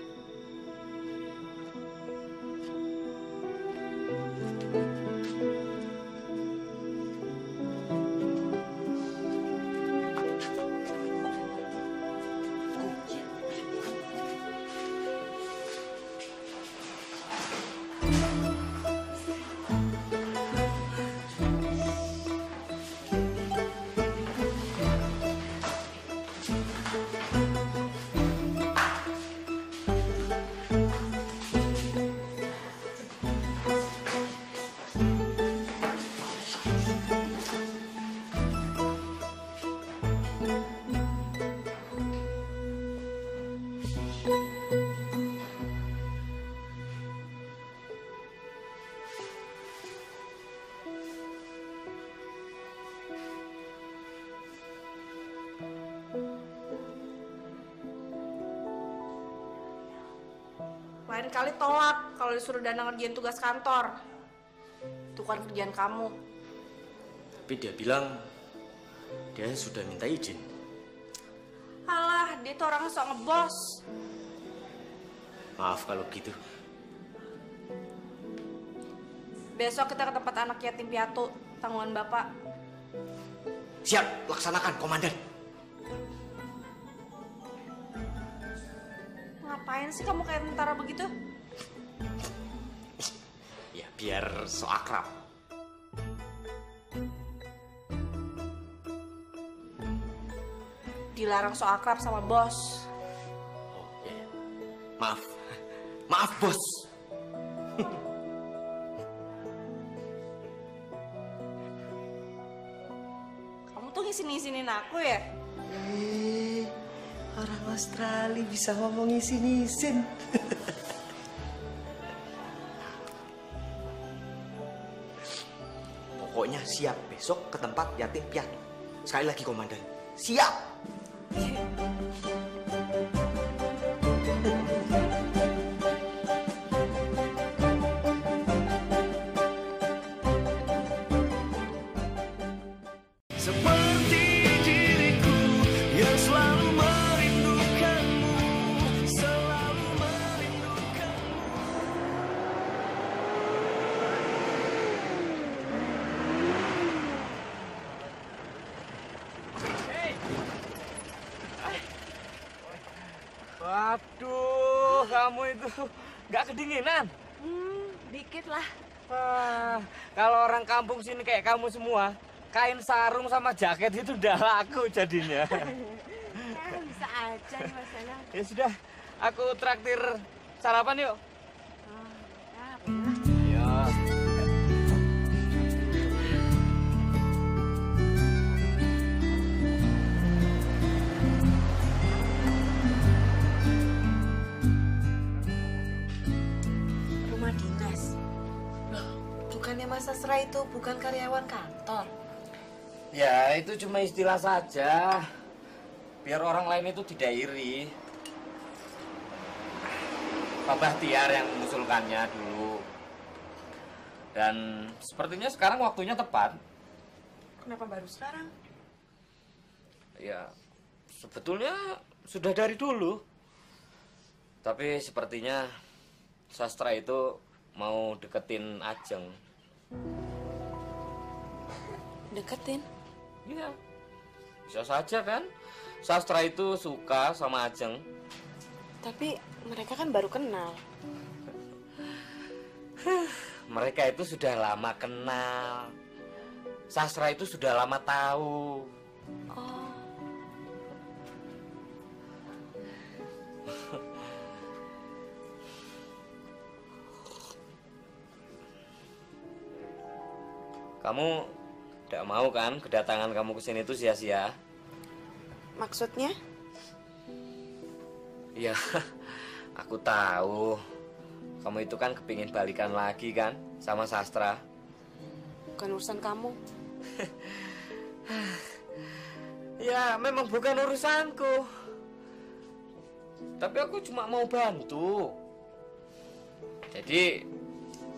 Lain kali tolak kalau disuruh Danang ngerjain tugas kantor. Itu kan kerjaan kamu. Tapi dia bilang dia sudah minta izin. Alah, dia tuh orangnya sok ngebos. Maaf kalau gitu. Besok kita ke tempat anak yatim piatu, tanggungan Bapak. Siap, laksanakan, Komandan. Ngapain sih kamu kayak tentara begitu? Ya, biar so akrab. Dilarang so akrab sama bos. Oh, ya. Maaf. Maaf, Bos. ngisin-ngisinin aku ya? Orang Australia bisa ngomong isin-isin. Pokoknya siap besok ke tempat yatim piatu. Sekali lagi komandan, siap. Seperti diriku yang selalu merindukanmu, selalu merindukanmu. Waduh, kamu itu nggak kedinginan? Dikit lah. Wah, kalau orang kampung sini kayak kamu semua, kain sarung sama jaket itu udah laku jadinya. Bisa aja nih Mas Danang. Ya sudah, aku traktir sarapan yuk. Ya. Rumah dinas. Loh, bukannya Mas Sastra itu bukan karyawan kantor? Ya, itu cuma istilah saja. Biar orang lain itu tidak iri. Pak Bahtiar yang mengusulkannya dulu. Dan sepertinya sekarang waktunya tepat. Kenapa baru sekarang? Ya, sebetulnya sudah dari dulu. Tapi sepertinya Sastra itu mau deketin Ajeng. Deketin? Iya. Bisa saja kan? Sastra itu suka sama Ajeng. Tapi mereka kan baru kenal. Mereka itu sudah lama kenal. Sastra itu sudah lama tahu. Oh. Kamu tidak mau kan kedatangan kamu ke sini itu sia-sia? Maksudnya? Ya, aku tahu. Kamu itu kan kepingin balikan lagi kan sama Sastra. Bukan urusan kamu. Ya, memang bukan urusanku. Tapi aku cuma mau bantu. Jadi,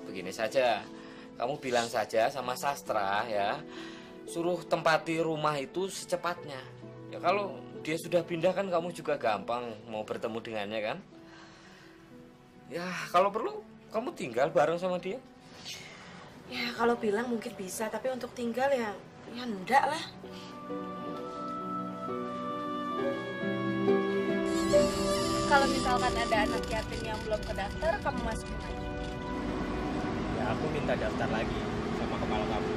begini saja. Kamu bilang saja sama Sastra ya. Suruh tempati rumah itu secepatnya. Ya kalau dia sudah pindah kan kamu juga gampang mau bertemu dengannya kan. Ya kalau perlu kamu tinggal bareng sama dia. Ya kalau bilang mungkin bisa, tapi untuk tinggal ya enggak lah. Kalau misalkan ada anak yatim yang belum terdaftar, kamu masukin aja. Ya aku minta daftar lagi sama kepala kamu.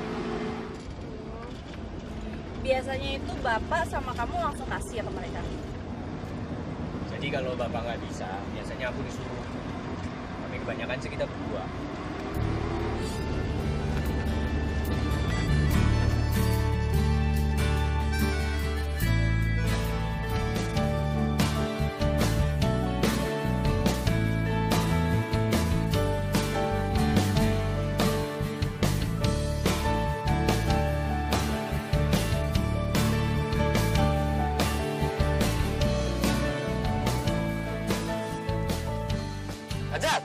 Biasanya itu bapak sama kamu langsung kasih ya ke mereka. Jadi kalau bapak nggak bisa, biasanya aku disuruh. Tapi kebanyakan sih kita berdua. Ajat,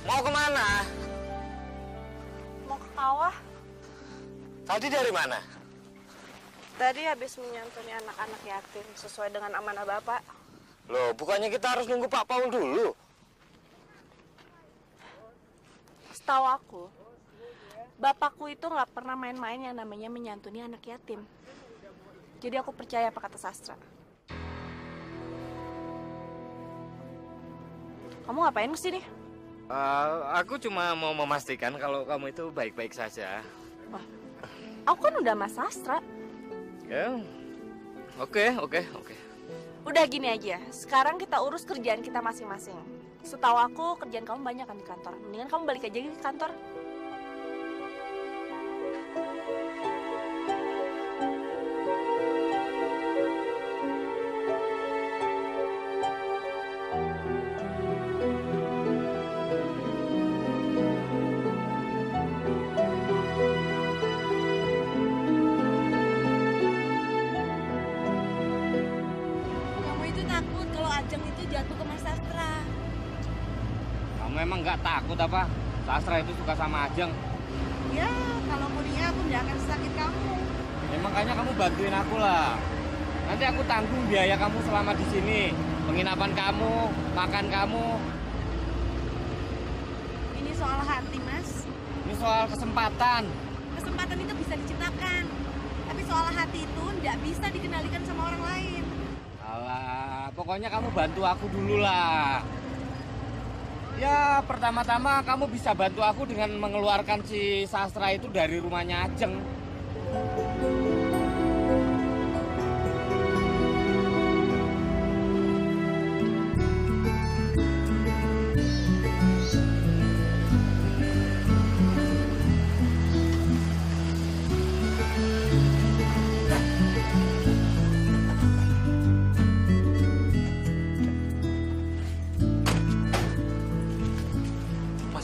mau kemana? Mau ke kawah. Tadi dari mana? Tadi habis menyantuni anak-anak yatim sesuai dengan amanah Bapak. Loh, bukannya kita harus nunggu Pak Paul dulu? Setahu aku, Bapakku itu nggak pernah main-main yang namanya menyantuni anak yatim. Jadi aku percaya apa kata Sastra. Kamu ngapain kesini? Aku cuma mau memastikan kalau kamu itu baik-baik saja. Wah, aku kan udah Mas Sastra. Ya, oke. Udah gini aja, sekarang kita urus kerjaan kita masing-masing. Setahu aku kerjaan kamu banyak kan di kantor. Mendingan kamu balik aja ke kantor. memang nggak takut apa? Sastra itu suka sama Ajeng. Ya, kalau kuliah aku nggak akan sakit kamu. Ya, makanya kamu bantuin aku lah. Nanti aku tanggung biaya kamu selama di sini. Penginapan kamu, makan kamu. Ini soal hati, Mas. Ini soal kesempatan. Kesempatan itu bisa diciptakan. Tapi soal hati itu nggak bisa dikendalikan sama orang lain. Alah, pokoknya kamu bantu aku dulu lah. Ya, pertama-tama kamu bisa bantu aku dengan mengeluarkan si Sastra itu dari rumahnya Ajeng.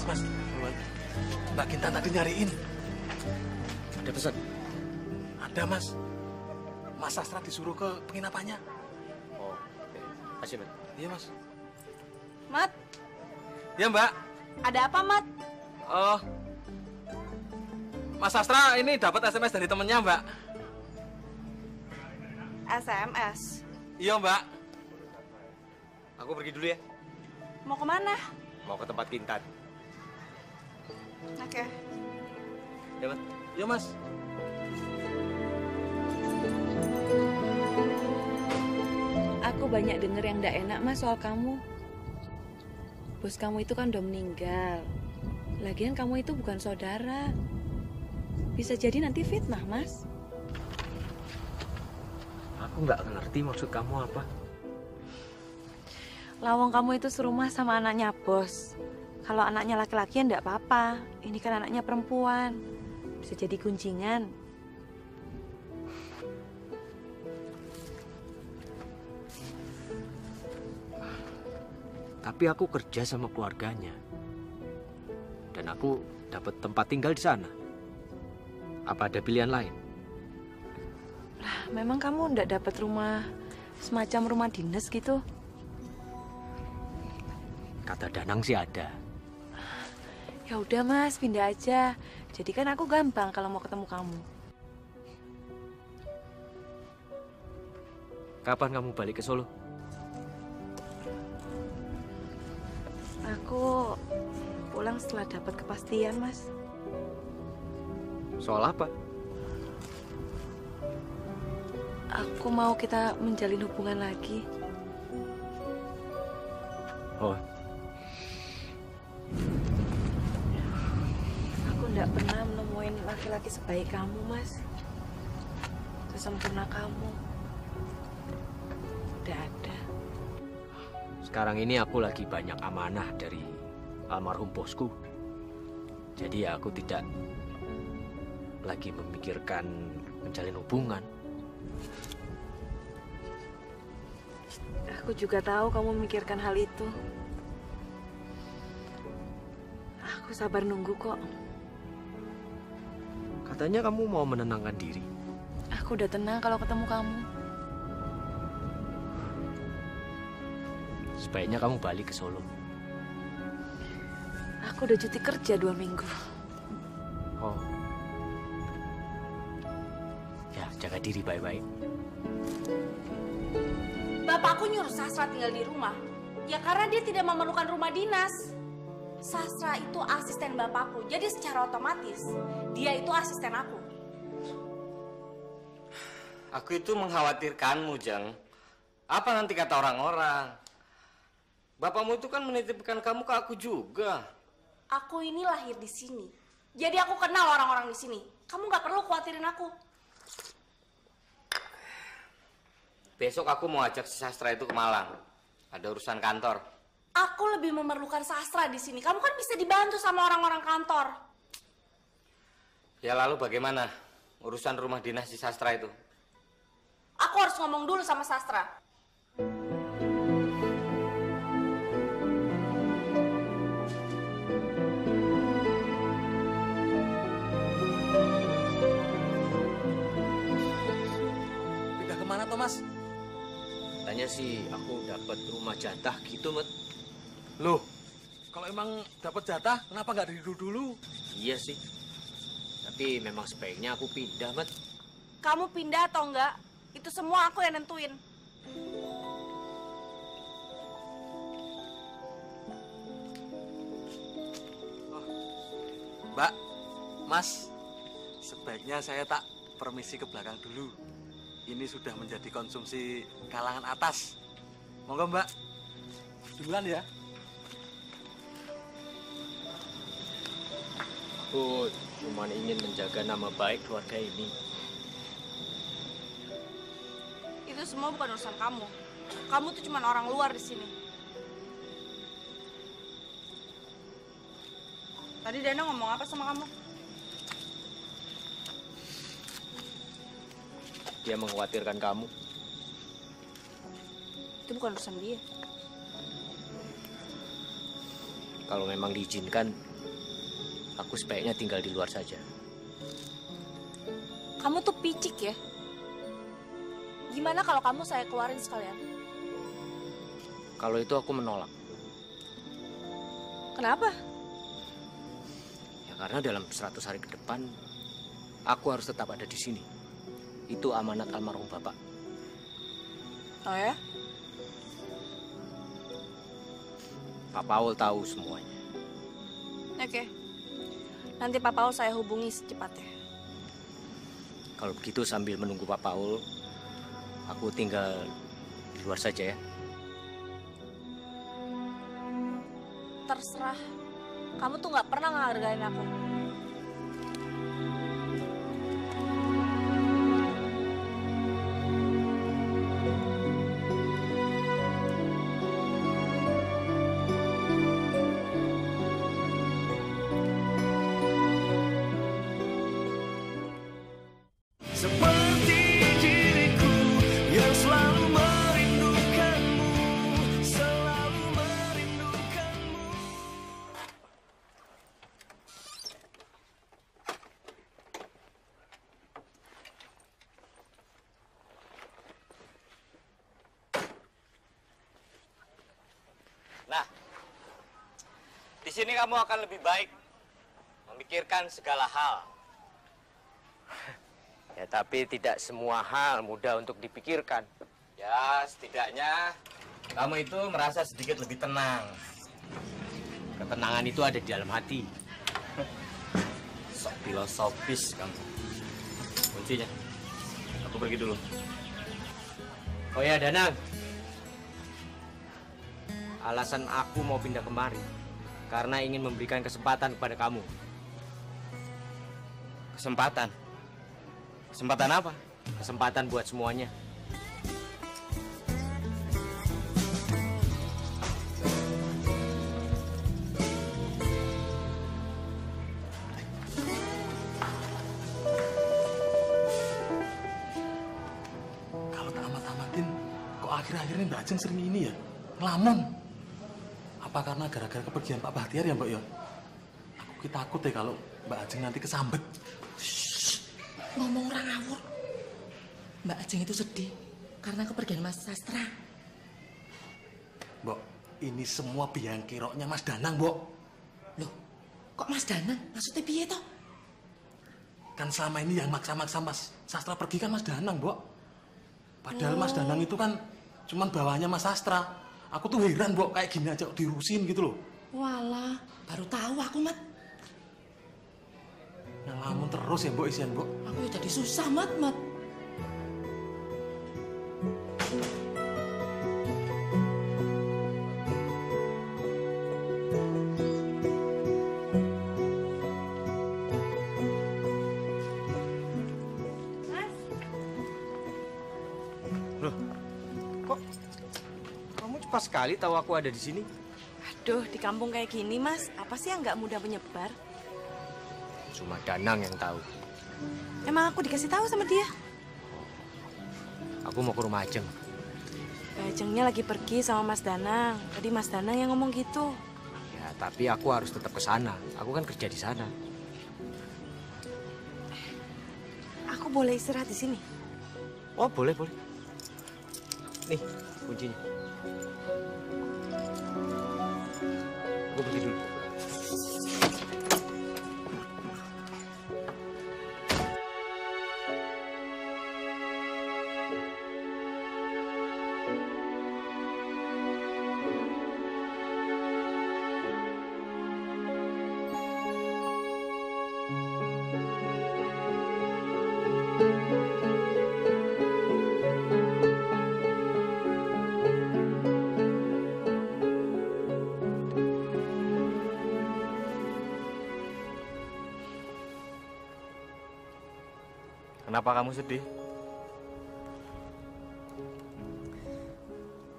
Mas, Mbak Kinta tadi nyariin. Ada pesan? Ada, Mas. Mas Sastra disuruh ke penginapannya. Oh, kasih, Mat. Iya, Mas. Mat, Iya, Mbak. ada apa, Mat? Oh, Mas Sastra ini dapat SMS dari temennya, Mbak. SMS. Iya, Mbak. Aku pergi dulu ya. Mau kemana? Mau ke tempat Kintan. Oke. Ya, Mat. Iya, Mas. Aku banyak denger yang ndak enak, Mas, soal kamu. Bos kamu itu kan udah meninggal. Lagian kamu itu bukan saudara. Bisa jadi nanti fitnah, Mas. Aku nggak ngerti maksud kamu apa. Lawang kamu itu serumah sama anaknya bos. Kalau anaknya laki-laki ya ndak apa-apa. Ini kan anaknya perempuan. Bisa jadi gunjingan. Tapi aku kerja sama keluarganya. Dan aku dapat tempat tinggal di sana. Apa ada pilihan lain? Lah, memang kamu ndak dapat rumah semacam rumah dinas gitu? Kata Danang sih ada. Ya udah Mas, pindah aja. Jadi kan aku gampang kalau mau ketemu kamu. Kapan kamu balik ke Solo? Aku pulang setelah dapat kepastian, Mas. Soal apa? Aku mau kita menjalin hubungan lagi. Oh, aku nggak pernah menemuin laki-laki sebaik kamu, Mas. Sesempurna kamu. Nggak ada. sekarang ini aku lagi banyak amanah dari almarhum bosku. Jadi ya aku tidak lagi memikirkan menjalin hubungan. Aku juga tahu kamu memikirkan hal itu. Aku sabar nunggu kok. Katanya kamu mau menenangkan diri. Aku udah tenang kalau ketemu kamu. Sebaiknya kamu balik ke Solo. Aku udah cuti kerja 2 minggu. Oh. Ya, jaga diri baik-baik. Bapakku nyuruh Sastra tinggal di rumah. Ya karena dia tidak memerlukan rumah dinas. Sastra itu asisten bapakku. Jadi secara otomatis dia itu asisten aku. Aku itu mengkhawatirkanmu, Jang. Apa nanti kata orang-orang? Bapakmu itu kan menitipkan kamu ke aku juga. Aku ini lahir di sini. Jadi aku kenal orang-orang di sini. Kamu nggak perlu khawatirin aku. Besok aku mau ajak si Sastra itu ke Malang. Ada urusan kantor. Aku lebih memerlukan Sastra di sini. Kamu kan bisa dibantu sama orang-orang kantor. Ya lalu bagaimana urusan rumah dinas si Sastra itu? Aku harus ngomong dulu sama Sastra. Pindah kemana, Thomas? Katanya sih aku dapat rumah jatah gitu, Mat. Loh, kalau Kalau emang dapat jatah, kenapa nggak dari dulu? Iya sih. Tapi memang sebaiknya aku pindah, Mat. Kamu pindah atau enggak, itu semua aku yang nentuin. Mbak, Mas, sebaiknya saya tak permisi ke belakang dulu. Ini sudah menjadi konsumsi kalangan atas. Monggo Mbak, duluan ya. Aku cuma ingin menjaga nama baik keluarga ini. Itu semua bukan urusan kamu. Kamu tuh cuma orang luar di sini. Tadi Dana ngomong apa sama kamu? Dia mengkhawatirkan kamu. Itu bukan urusan dia. Kalau memang diizinkan, aku sebaiknya tinggal di luar saja. Kamu tuh picik ya. Gimana kalau kamu saya keluarin sekalian? Kalau itu aku menolak. Kenapa? Ya karena dalam 100 hari ke depan, aku harus tetap ada di sini. Itu amanat almarhum Bapak. Oh ya? Pak Paul tahu semuanya. Oke. Nanti Pak Paul saya hubungi secepatnya. Kalau begitu sambil menunggu Pak Paul, aku tinggal di luar saja ya. Terserah. Kamu tuh nggak pernah ngehargain aku. Seperti diriku yang selalu merindukanmu, selalu merindukanmu. Nah, di sini kamu akan lebih baik memikirkan segala hal. Ya tapi tidak semua hal mudah untuk dipikirkan. Ya, setidaknya kamu itu merasa sedikit lebih tenang. Ketenangan itu ada di dalam hati. Sok filosofis kamu. Kuncinya, aku pergi dulu. Oh ya Danang, alasan aku mau pindah kemari karena ingin memberikan kesempatan kepada kamu. Kesempatan? Kesempatan apa? Kesempatan buat semuanya. Kalau tak amat-amatin, kok akhir-akhir ini Mbak Ajeng sering ini ya? Ngelamun. Apa karena gara-gara kepergian Pak Bahtiar ya Mbak ya? Aku takut ya kalau Mbak Ajeng nanti kesambet. Ngomong orang ngawur. Mbak Ajeng itu sedih karena kepergian Mas Sastra. Mbok, ini semua biang keroknya Mas Danang, Mbok. Loh, kok Mas Danang? Maksudnya piye toh? Kan selama ini yang maksa-maksa Mas Sastra pergi kan Mas Danang, Mbok. Padahal Mas Danang itu kan cuman bawahnya Mas Sastra. Aku tuh heran, Mbok, kayak gini aja diurusin gitu loh. Walah, baru tahu aku, Mat. Ngelamun terus ya, Mbok, isian, Mbok. Aku ya jadi susah, Mat. Loh, kok kamu cepat sekali tahu aku ada di sini? Aduh, di kampung kayak gini, Mas, apa sih yang nggak mudah menyebar? Cuma Danang yang tahu. Emang aku dikasih tahu sama dia? Aku mau ke rumah Ajeng. Ajengnya lagi pergi sama Mas Danang. Tadi Mas Danang yang ngomong gitu. Ya, tapi aku harus tetap ke sana. Aku kan kerja di sana. Aku boleh istirahat di sini? Oh, boleh, boleh. Nih, kuncinya. Gue pergi dulu. Kenapa kamu sedih?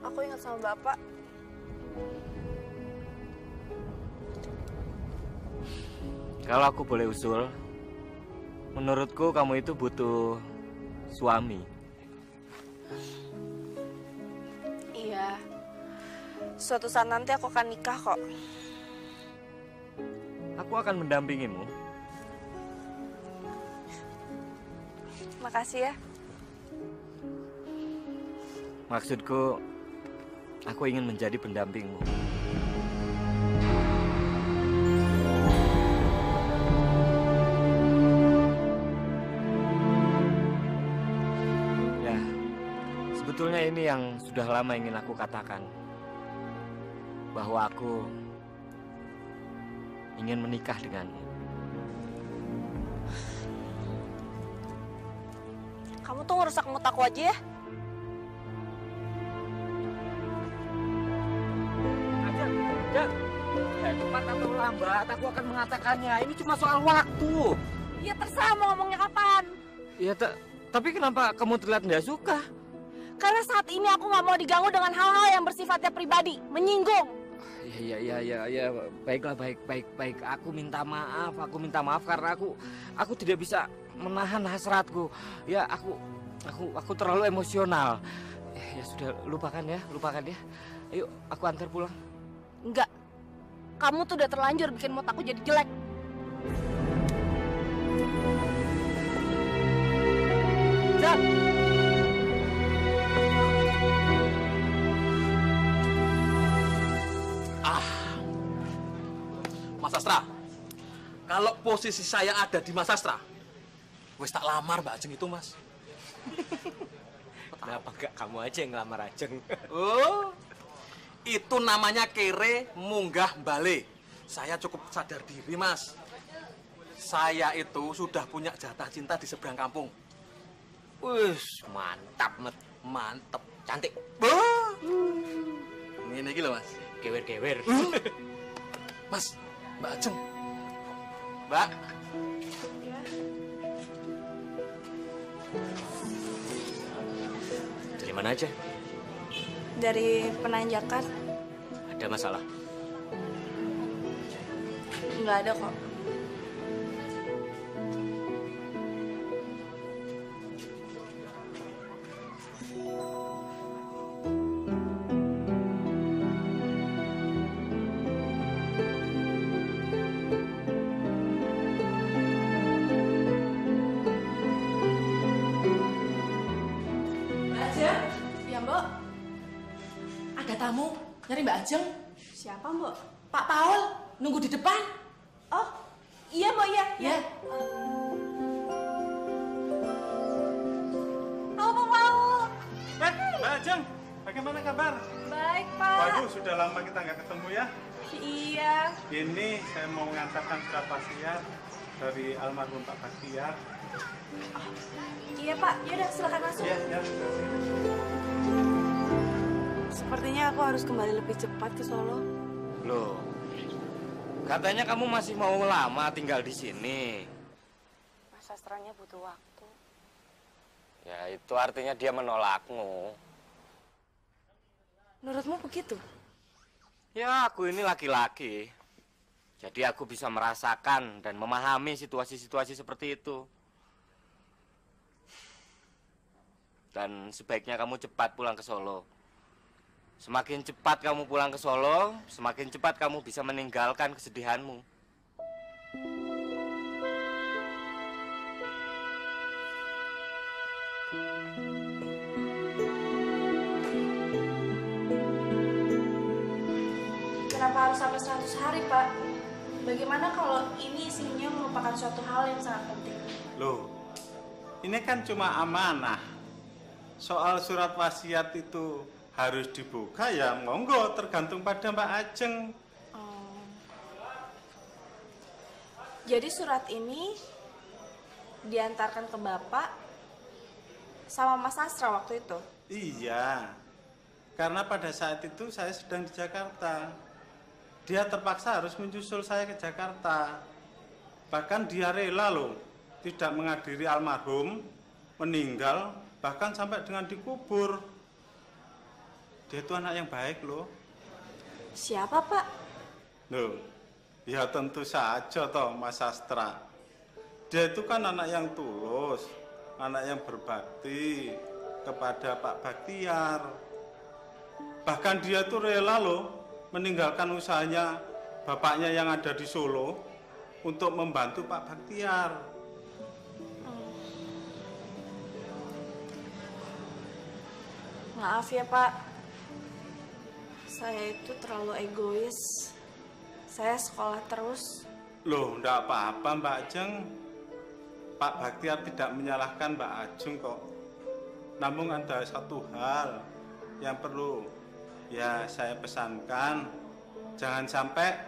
Aku ingat sama Bapak. Kalau aku boleh usul, menurutku kamu itu butuh suami. Iya. Suatu saat nanti aku akan nikah kok. Aku akan mendampingimu. Makasih ya. Maksudku, aku ingin menjadi pendampingmu. Ya, sebetulnya ini yang sudah lama ingin aku katakan. Bahwa aku ingin menikah denganmu. Kamu tuh ngerusak mood aku aja ya. Ya, cepat atau lambat aku akan mengatakannya. Ini cuma soal waktu. Ya terserah mau ngomongnya kapan. Ya, tapi kenapa kamu terlihat nggak suka? Karena saat ini aku nggak mau diganggu dengan hal-hal yang bersifatnya pribadi, menyinggung. Ya, baiklah, baik. Aku minta maaf karena aku tidak bisa menahan hasratku. Ya, aku terlalu emosional. Ya sudah, lupakan ya. Ayo, aku antar pulang. Enggak. Kamu tuh udah terlanjur bikin mood aku jadi jelek. Jat! Mas Sastra, kalau posisi saya ada di Mas Sastra, wes tak lamar Mbak Ajeng itu, Mas. Kenapa gak kamu aja yang ngelamar Ajeng? Oh, itu namanya kere munggah bale. Saya cukup sadar diri, Mas. Saya itu sudah punya jatah cinta di seberang kampung. Wih, mantap, Mantep. cantik. Ini lho, Mas. Gewer-gewer. Mas, Mbak Ajeng. Mbak. Dari mana aja? Dari penanjakan. Ada masalah? Nggak ada kok. Ya, Mbok. Ada tamu nyari Mbak Ajeng. Siapa, Mbok? Pak Paul nunggu di depan. Oh, iya, Mbok, iya. Ya. Halo, Pak Paul. Mbak Ajeng, bagaimana kabar? Baik, Pak. Waduh, sudah lama kita nggak ketemu ya. Iya. Ini saya mau mengantarkan surat wasiat dari almarhum Pak Baktiar. Iya, Pak. Yaudah, silakan masuk. Ya. Sepertinya aku harus kembali lebih cepat ke Solo. Loh, katanya kamu masih mau lama tinggal di sini. Mas Sastranya butuh waktu. Ya, itu artinya dia menolakmu. Menurutmu begitu? Ya, aku ini laki-laki. Jadi aku bisa merasakan dan memahami situasi-situasi seperti itu. Dan sebaiknya kamu cepat pulang ke Solo. Semakin cepat kamu pulang ke Solo, semakin cepat kamu bisa meninggalkan kesedihanmu. Kenapa harus sampai 100 hari, Pak. Bagaimana kalau ini isinya merupakan suatu hal yang sangat penting? Loh, ini kan cuma amanah. Soal surat wasiat itu harus dibuka ya monggo, tergantung pada Mbak Ajeng. Jadi surat ini diantarkan ke Bapak sama Mas Astra waktu itu? Iya, karena pada saat itu saya sedang di Jakarta. Dia terpaksa harus menyusul saya ke Jakarta. Bahkan dia rela loh, tidak menghadiri almarhum, meninggal, bahkan sampai dengan dikubur. Dia itu anak yang baik loh. Siapa, Pak? Loh, ya tentu saja toh Mas Astra. Dia itu kan anak yang tulus, anak yang berbakti kepada Pak Baktiar. Bahkan dia itu rela loh meninggalkan usahanya bapaknya yang ada di Solo untuk membantu Pak Baktiar. Maaf ya, Pak. Saya itu terlalu egois. Saya sekolah terus. Loh, enggak apa-apa Mbak Ajeng. Pak Baktiar tidak menyalahkan Mbak Ajeng kok. Namun ada satu hal yang perlu ya saya pesankan. Jangan sampai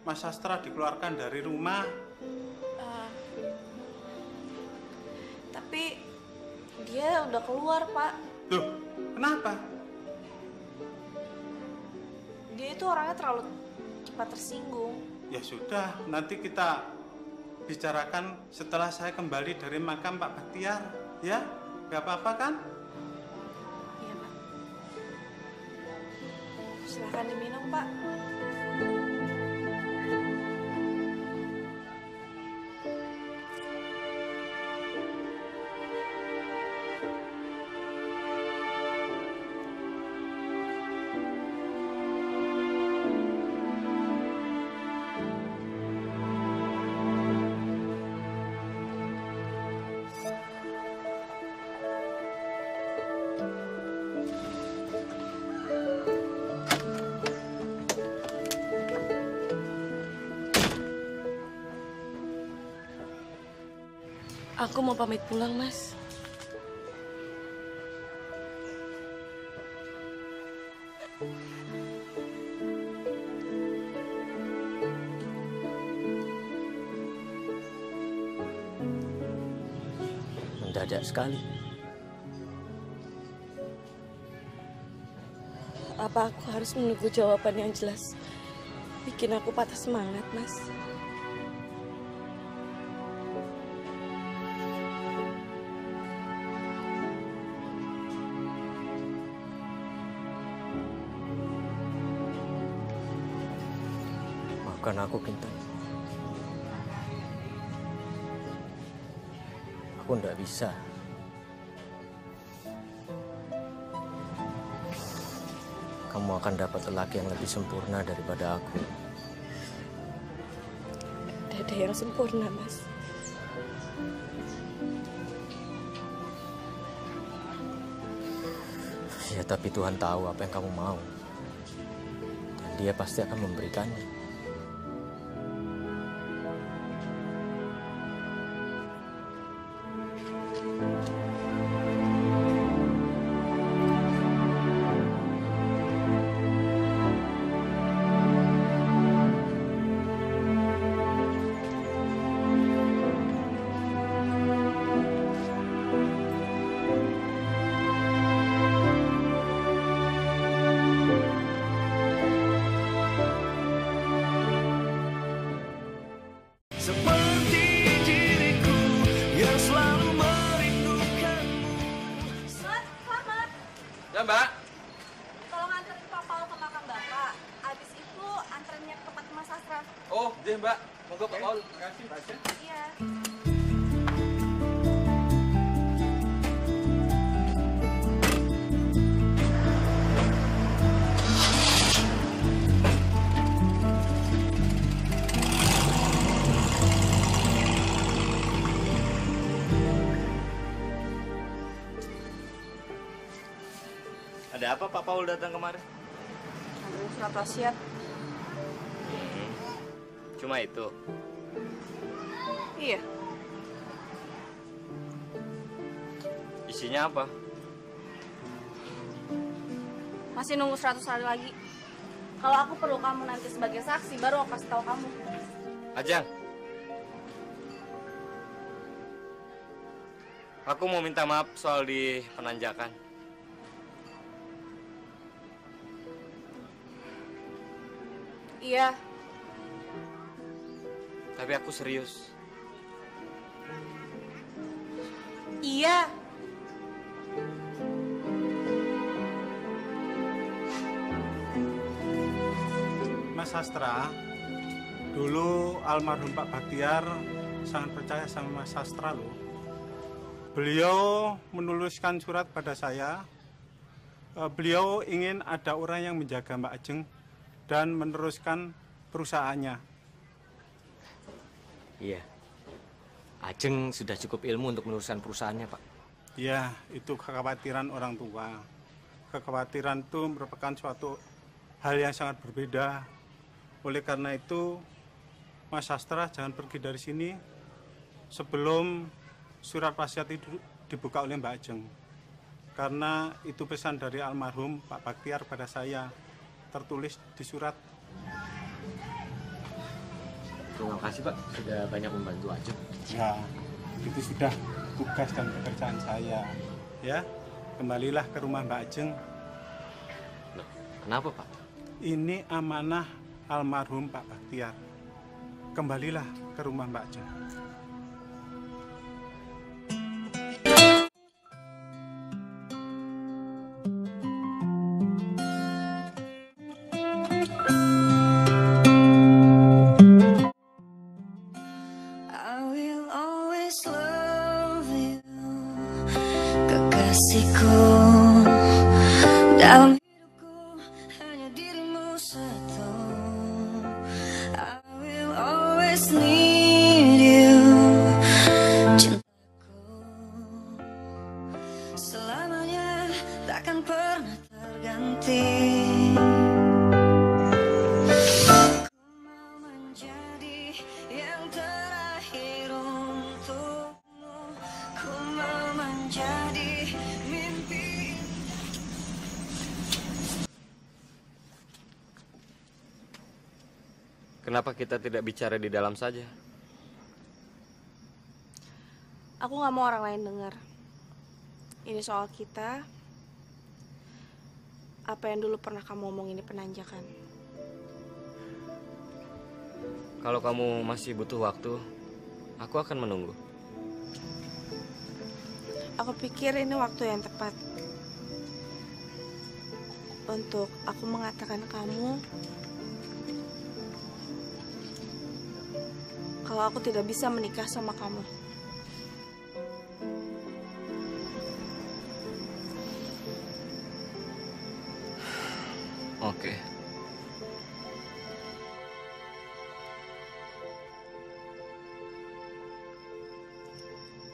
Mas Astra dikeluarkan dari rumah. Tapi dia udah keluar, Pak. Loh, kenapa? Dia itu orangnya terlalu cepat tersinggung. Ya sudah, nanti kita bicarakan setelah saya kembali dari makam Pak Baktiar. Ya, nggak apa-apa kan? Iya, Pak. Silahkan diminum, Pak. Aku mau pamit pulang, Mas. Mendadak sekali. Apa aku harus menunggu jawaban yang jelas? Bikin aku patah semangat, Mas. Maafkan aku, Kintan. Aku nggak bisa. Kamu akan dapat lelaki yang lebih sempurna daripada aku. Tidak ada yang sempurna, Mas. Ya, tapi Tuhan tahu apa yang kamu mau. Dan Dia pasti akan memberikannya. Seperti diriku yang selalu merindukanmu. Selamat, selamat. Ya, Mbak. Tolong anterin Pak Paul ke makam Bapak. Abis itu anterinnya ke tempat Mas Astra. Oh, iya, Mbak. Monggo Pak Paul. Terima kasih, Mbak Ajeng. Iya. Ada apa Pak Paul datang kemarin? Anterin surat wasiat. Cuma itu. Iya. Isinya apa? Masih nunggu 100 hari lagi. Kalau aku perlu kamu nanti sebagai saksi, baru aku kasih tahu kamu. Ajeng. Aku mau minta maaf soal di penanjakan. Iya. Tapi aku serius. Iya. Mas Sastra, dulu almarhum Pak Baktiar sangat percaya sama Mas Sastra loh. Beliau menuliskan surat pada saya. Beliau ingin ada orang yang menjaga Mbak Ajeng dan meneruskan perusahaannya. Iya. Ajeng sudah cukup ilmu untuk meneruskan perusahaannya, Pak. Ya, itu kekhawatiran orang tua. Kekhawatiran itu merupakan suatu hal yang sangat berbeda. Oleh karena itu, Mas Sastra jangan pergi dari sini sebelum surat wasiat itu dibuka oleh Mbak Ajeng. Karena itu pesan dari almarhum Pak Baktiar pada saya, tertulis di surat. Terima kasih, Pak, sudah banyak membantu Ajeng. Ya, itu sudah tugas dan pekerjaan saya. Ya, kembalilah ke rumah Mbak Ajeng. Loh, kenapa, Pak? Ini amanah almarhum Pak Baktiar. Kembalilah ke rumah Mbak Ajeng. I will always love you, kekasihku. Dalam hidupku hanya dirimu satu. I will always need you, cintaku. Selamanya takkan pernah terganti. Kenapa kita tidak bicara di dalam saja? Aku nggak mau orang lain dengar. Ini soal kita. Apa yang dulu pernah kamu omongin di penanjakan. Kalau kamu masih butuh waktu, aku akan menunggu. Aku pikir ini waktu yang tepat untuk aku mengatakan kamu kalau aku tidak bisa menikah sama kamu. Oke.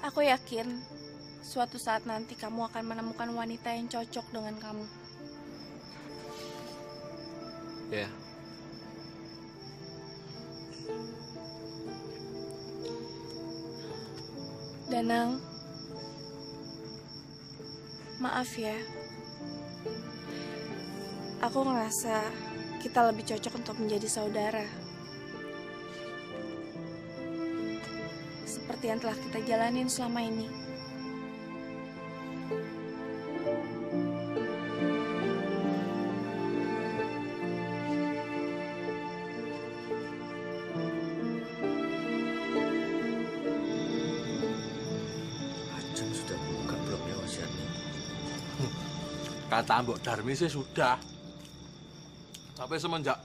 Aku yakin suatu saat nanti kamu akan menemukan wanita yang cocok dengan kamu. Ya. Danang, maaf ya. Aku ngerasa kita lebih cocok untuk menjadi saudara. Seperti yang telah kita jalanin selama ini. Kata Mbok Darmi sih sudah. Tapi semenjak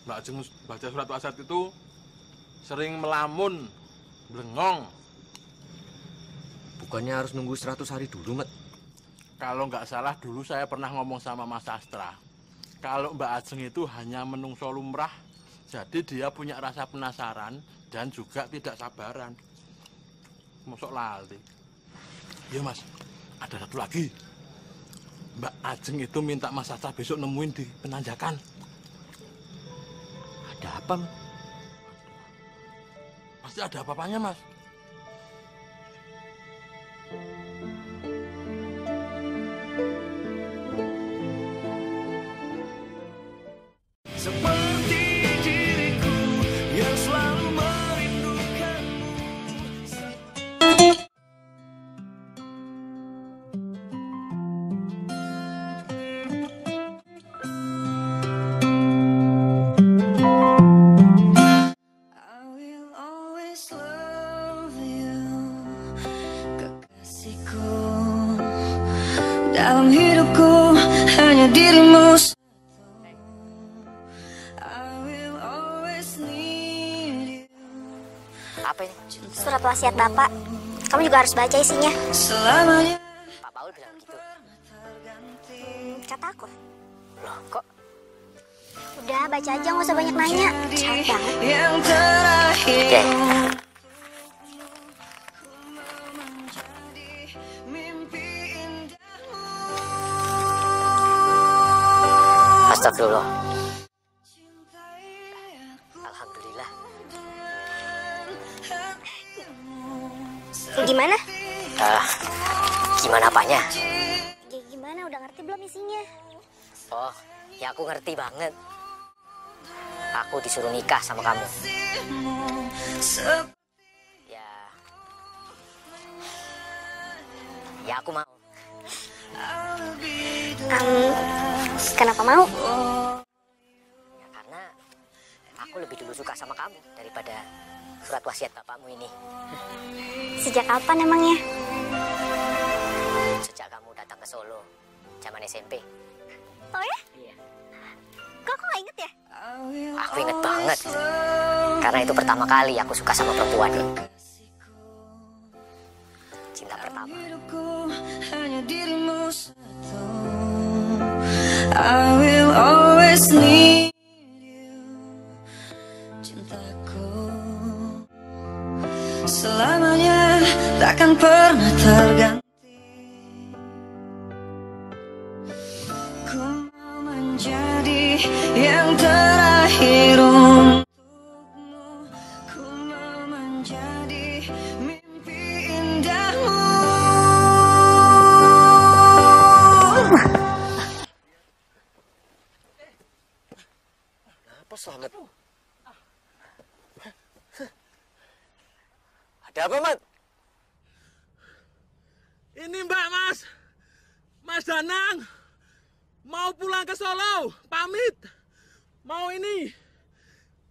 Mbak Ajeng baca surat wasiat itu sering melamun, blengong. Bukannya harus nunggu 100 hari dulu, Mat? Kalau nggak salah dulu saya pernah ngomong sama Mas Sastra. Kalau Mbak Ajeng itu hanya menungso lumrah, jadi dia punya rasa penasaran dan juga tidak sabaran. Mosok lali. Iya Mas, ada satu lagi. Mbak Ajeng itu minta Mas Sastra besok nemuin di penanjakan. Ada apa, Mat? Pasti ada apa-apanya, Mas. Seperti diriku yang selalu merindukanmu. I will always love you, kekasihku. Dalam hidupku hanya dirimu. Apa ini? Surat wasiat Bapak. Kamu juga harus baca isinya. Selamanya. Pak Paul bilang begitu. Kata aku. Loh, kok? Udah, baca aja, nggak usah banyak nanya. Capek banget. Yang terakhir. Astagfirullah. Alhamdulillah. Gimana? Gimana apanya? Ya, gimana? Udah ngerti belum isinya? Oh, ya aku ngerti banget. Aku disuruh nikah sama kamu. Ya aku mau. Kenapa mau? Ya, karena aku lebih dulu suka sama kamu daripada surat wasiat bapakmu ini. Sejak kapan emangnya? Sejak kamu datang ke Solo, zaman SMP. Oh ya? Iya. Kok aku nggak inget ya? Aku inget banget. Karena itu pertama kali aku suka sama perempuan. Cinta pertama. Hanya dirimu satu. I will always need you, cintaku. Selamanya takkan pernah terganti. Ku mau menjadi yang terakhir untukmu. Ku mau menjadi mimpi indahmu. Apa Slamet? Ada apa, Mat? Ini Mbak, Mas. Mas Danang. Mau pulang ke Solo, pamit. Mau ini,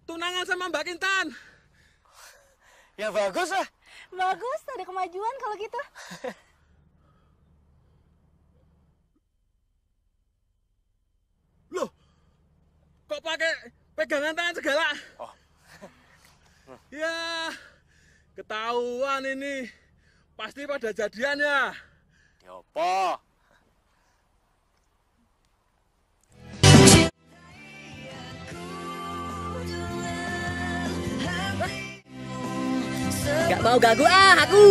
tunangan sama Mbak Kintan. Ya bagus lah. Bagus, ada kemajuan kalau gitu. Loh, kok pakai pegangan tangan segala? Oh. Ya, ketahuan ini. Pasti pada jadian ya. Diopo? Gak mau ganggu aku.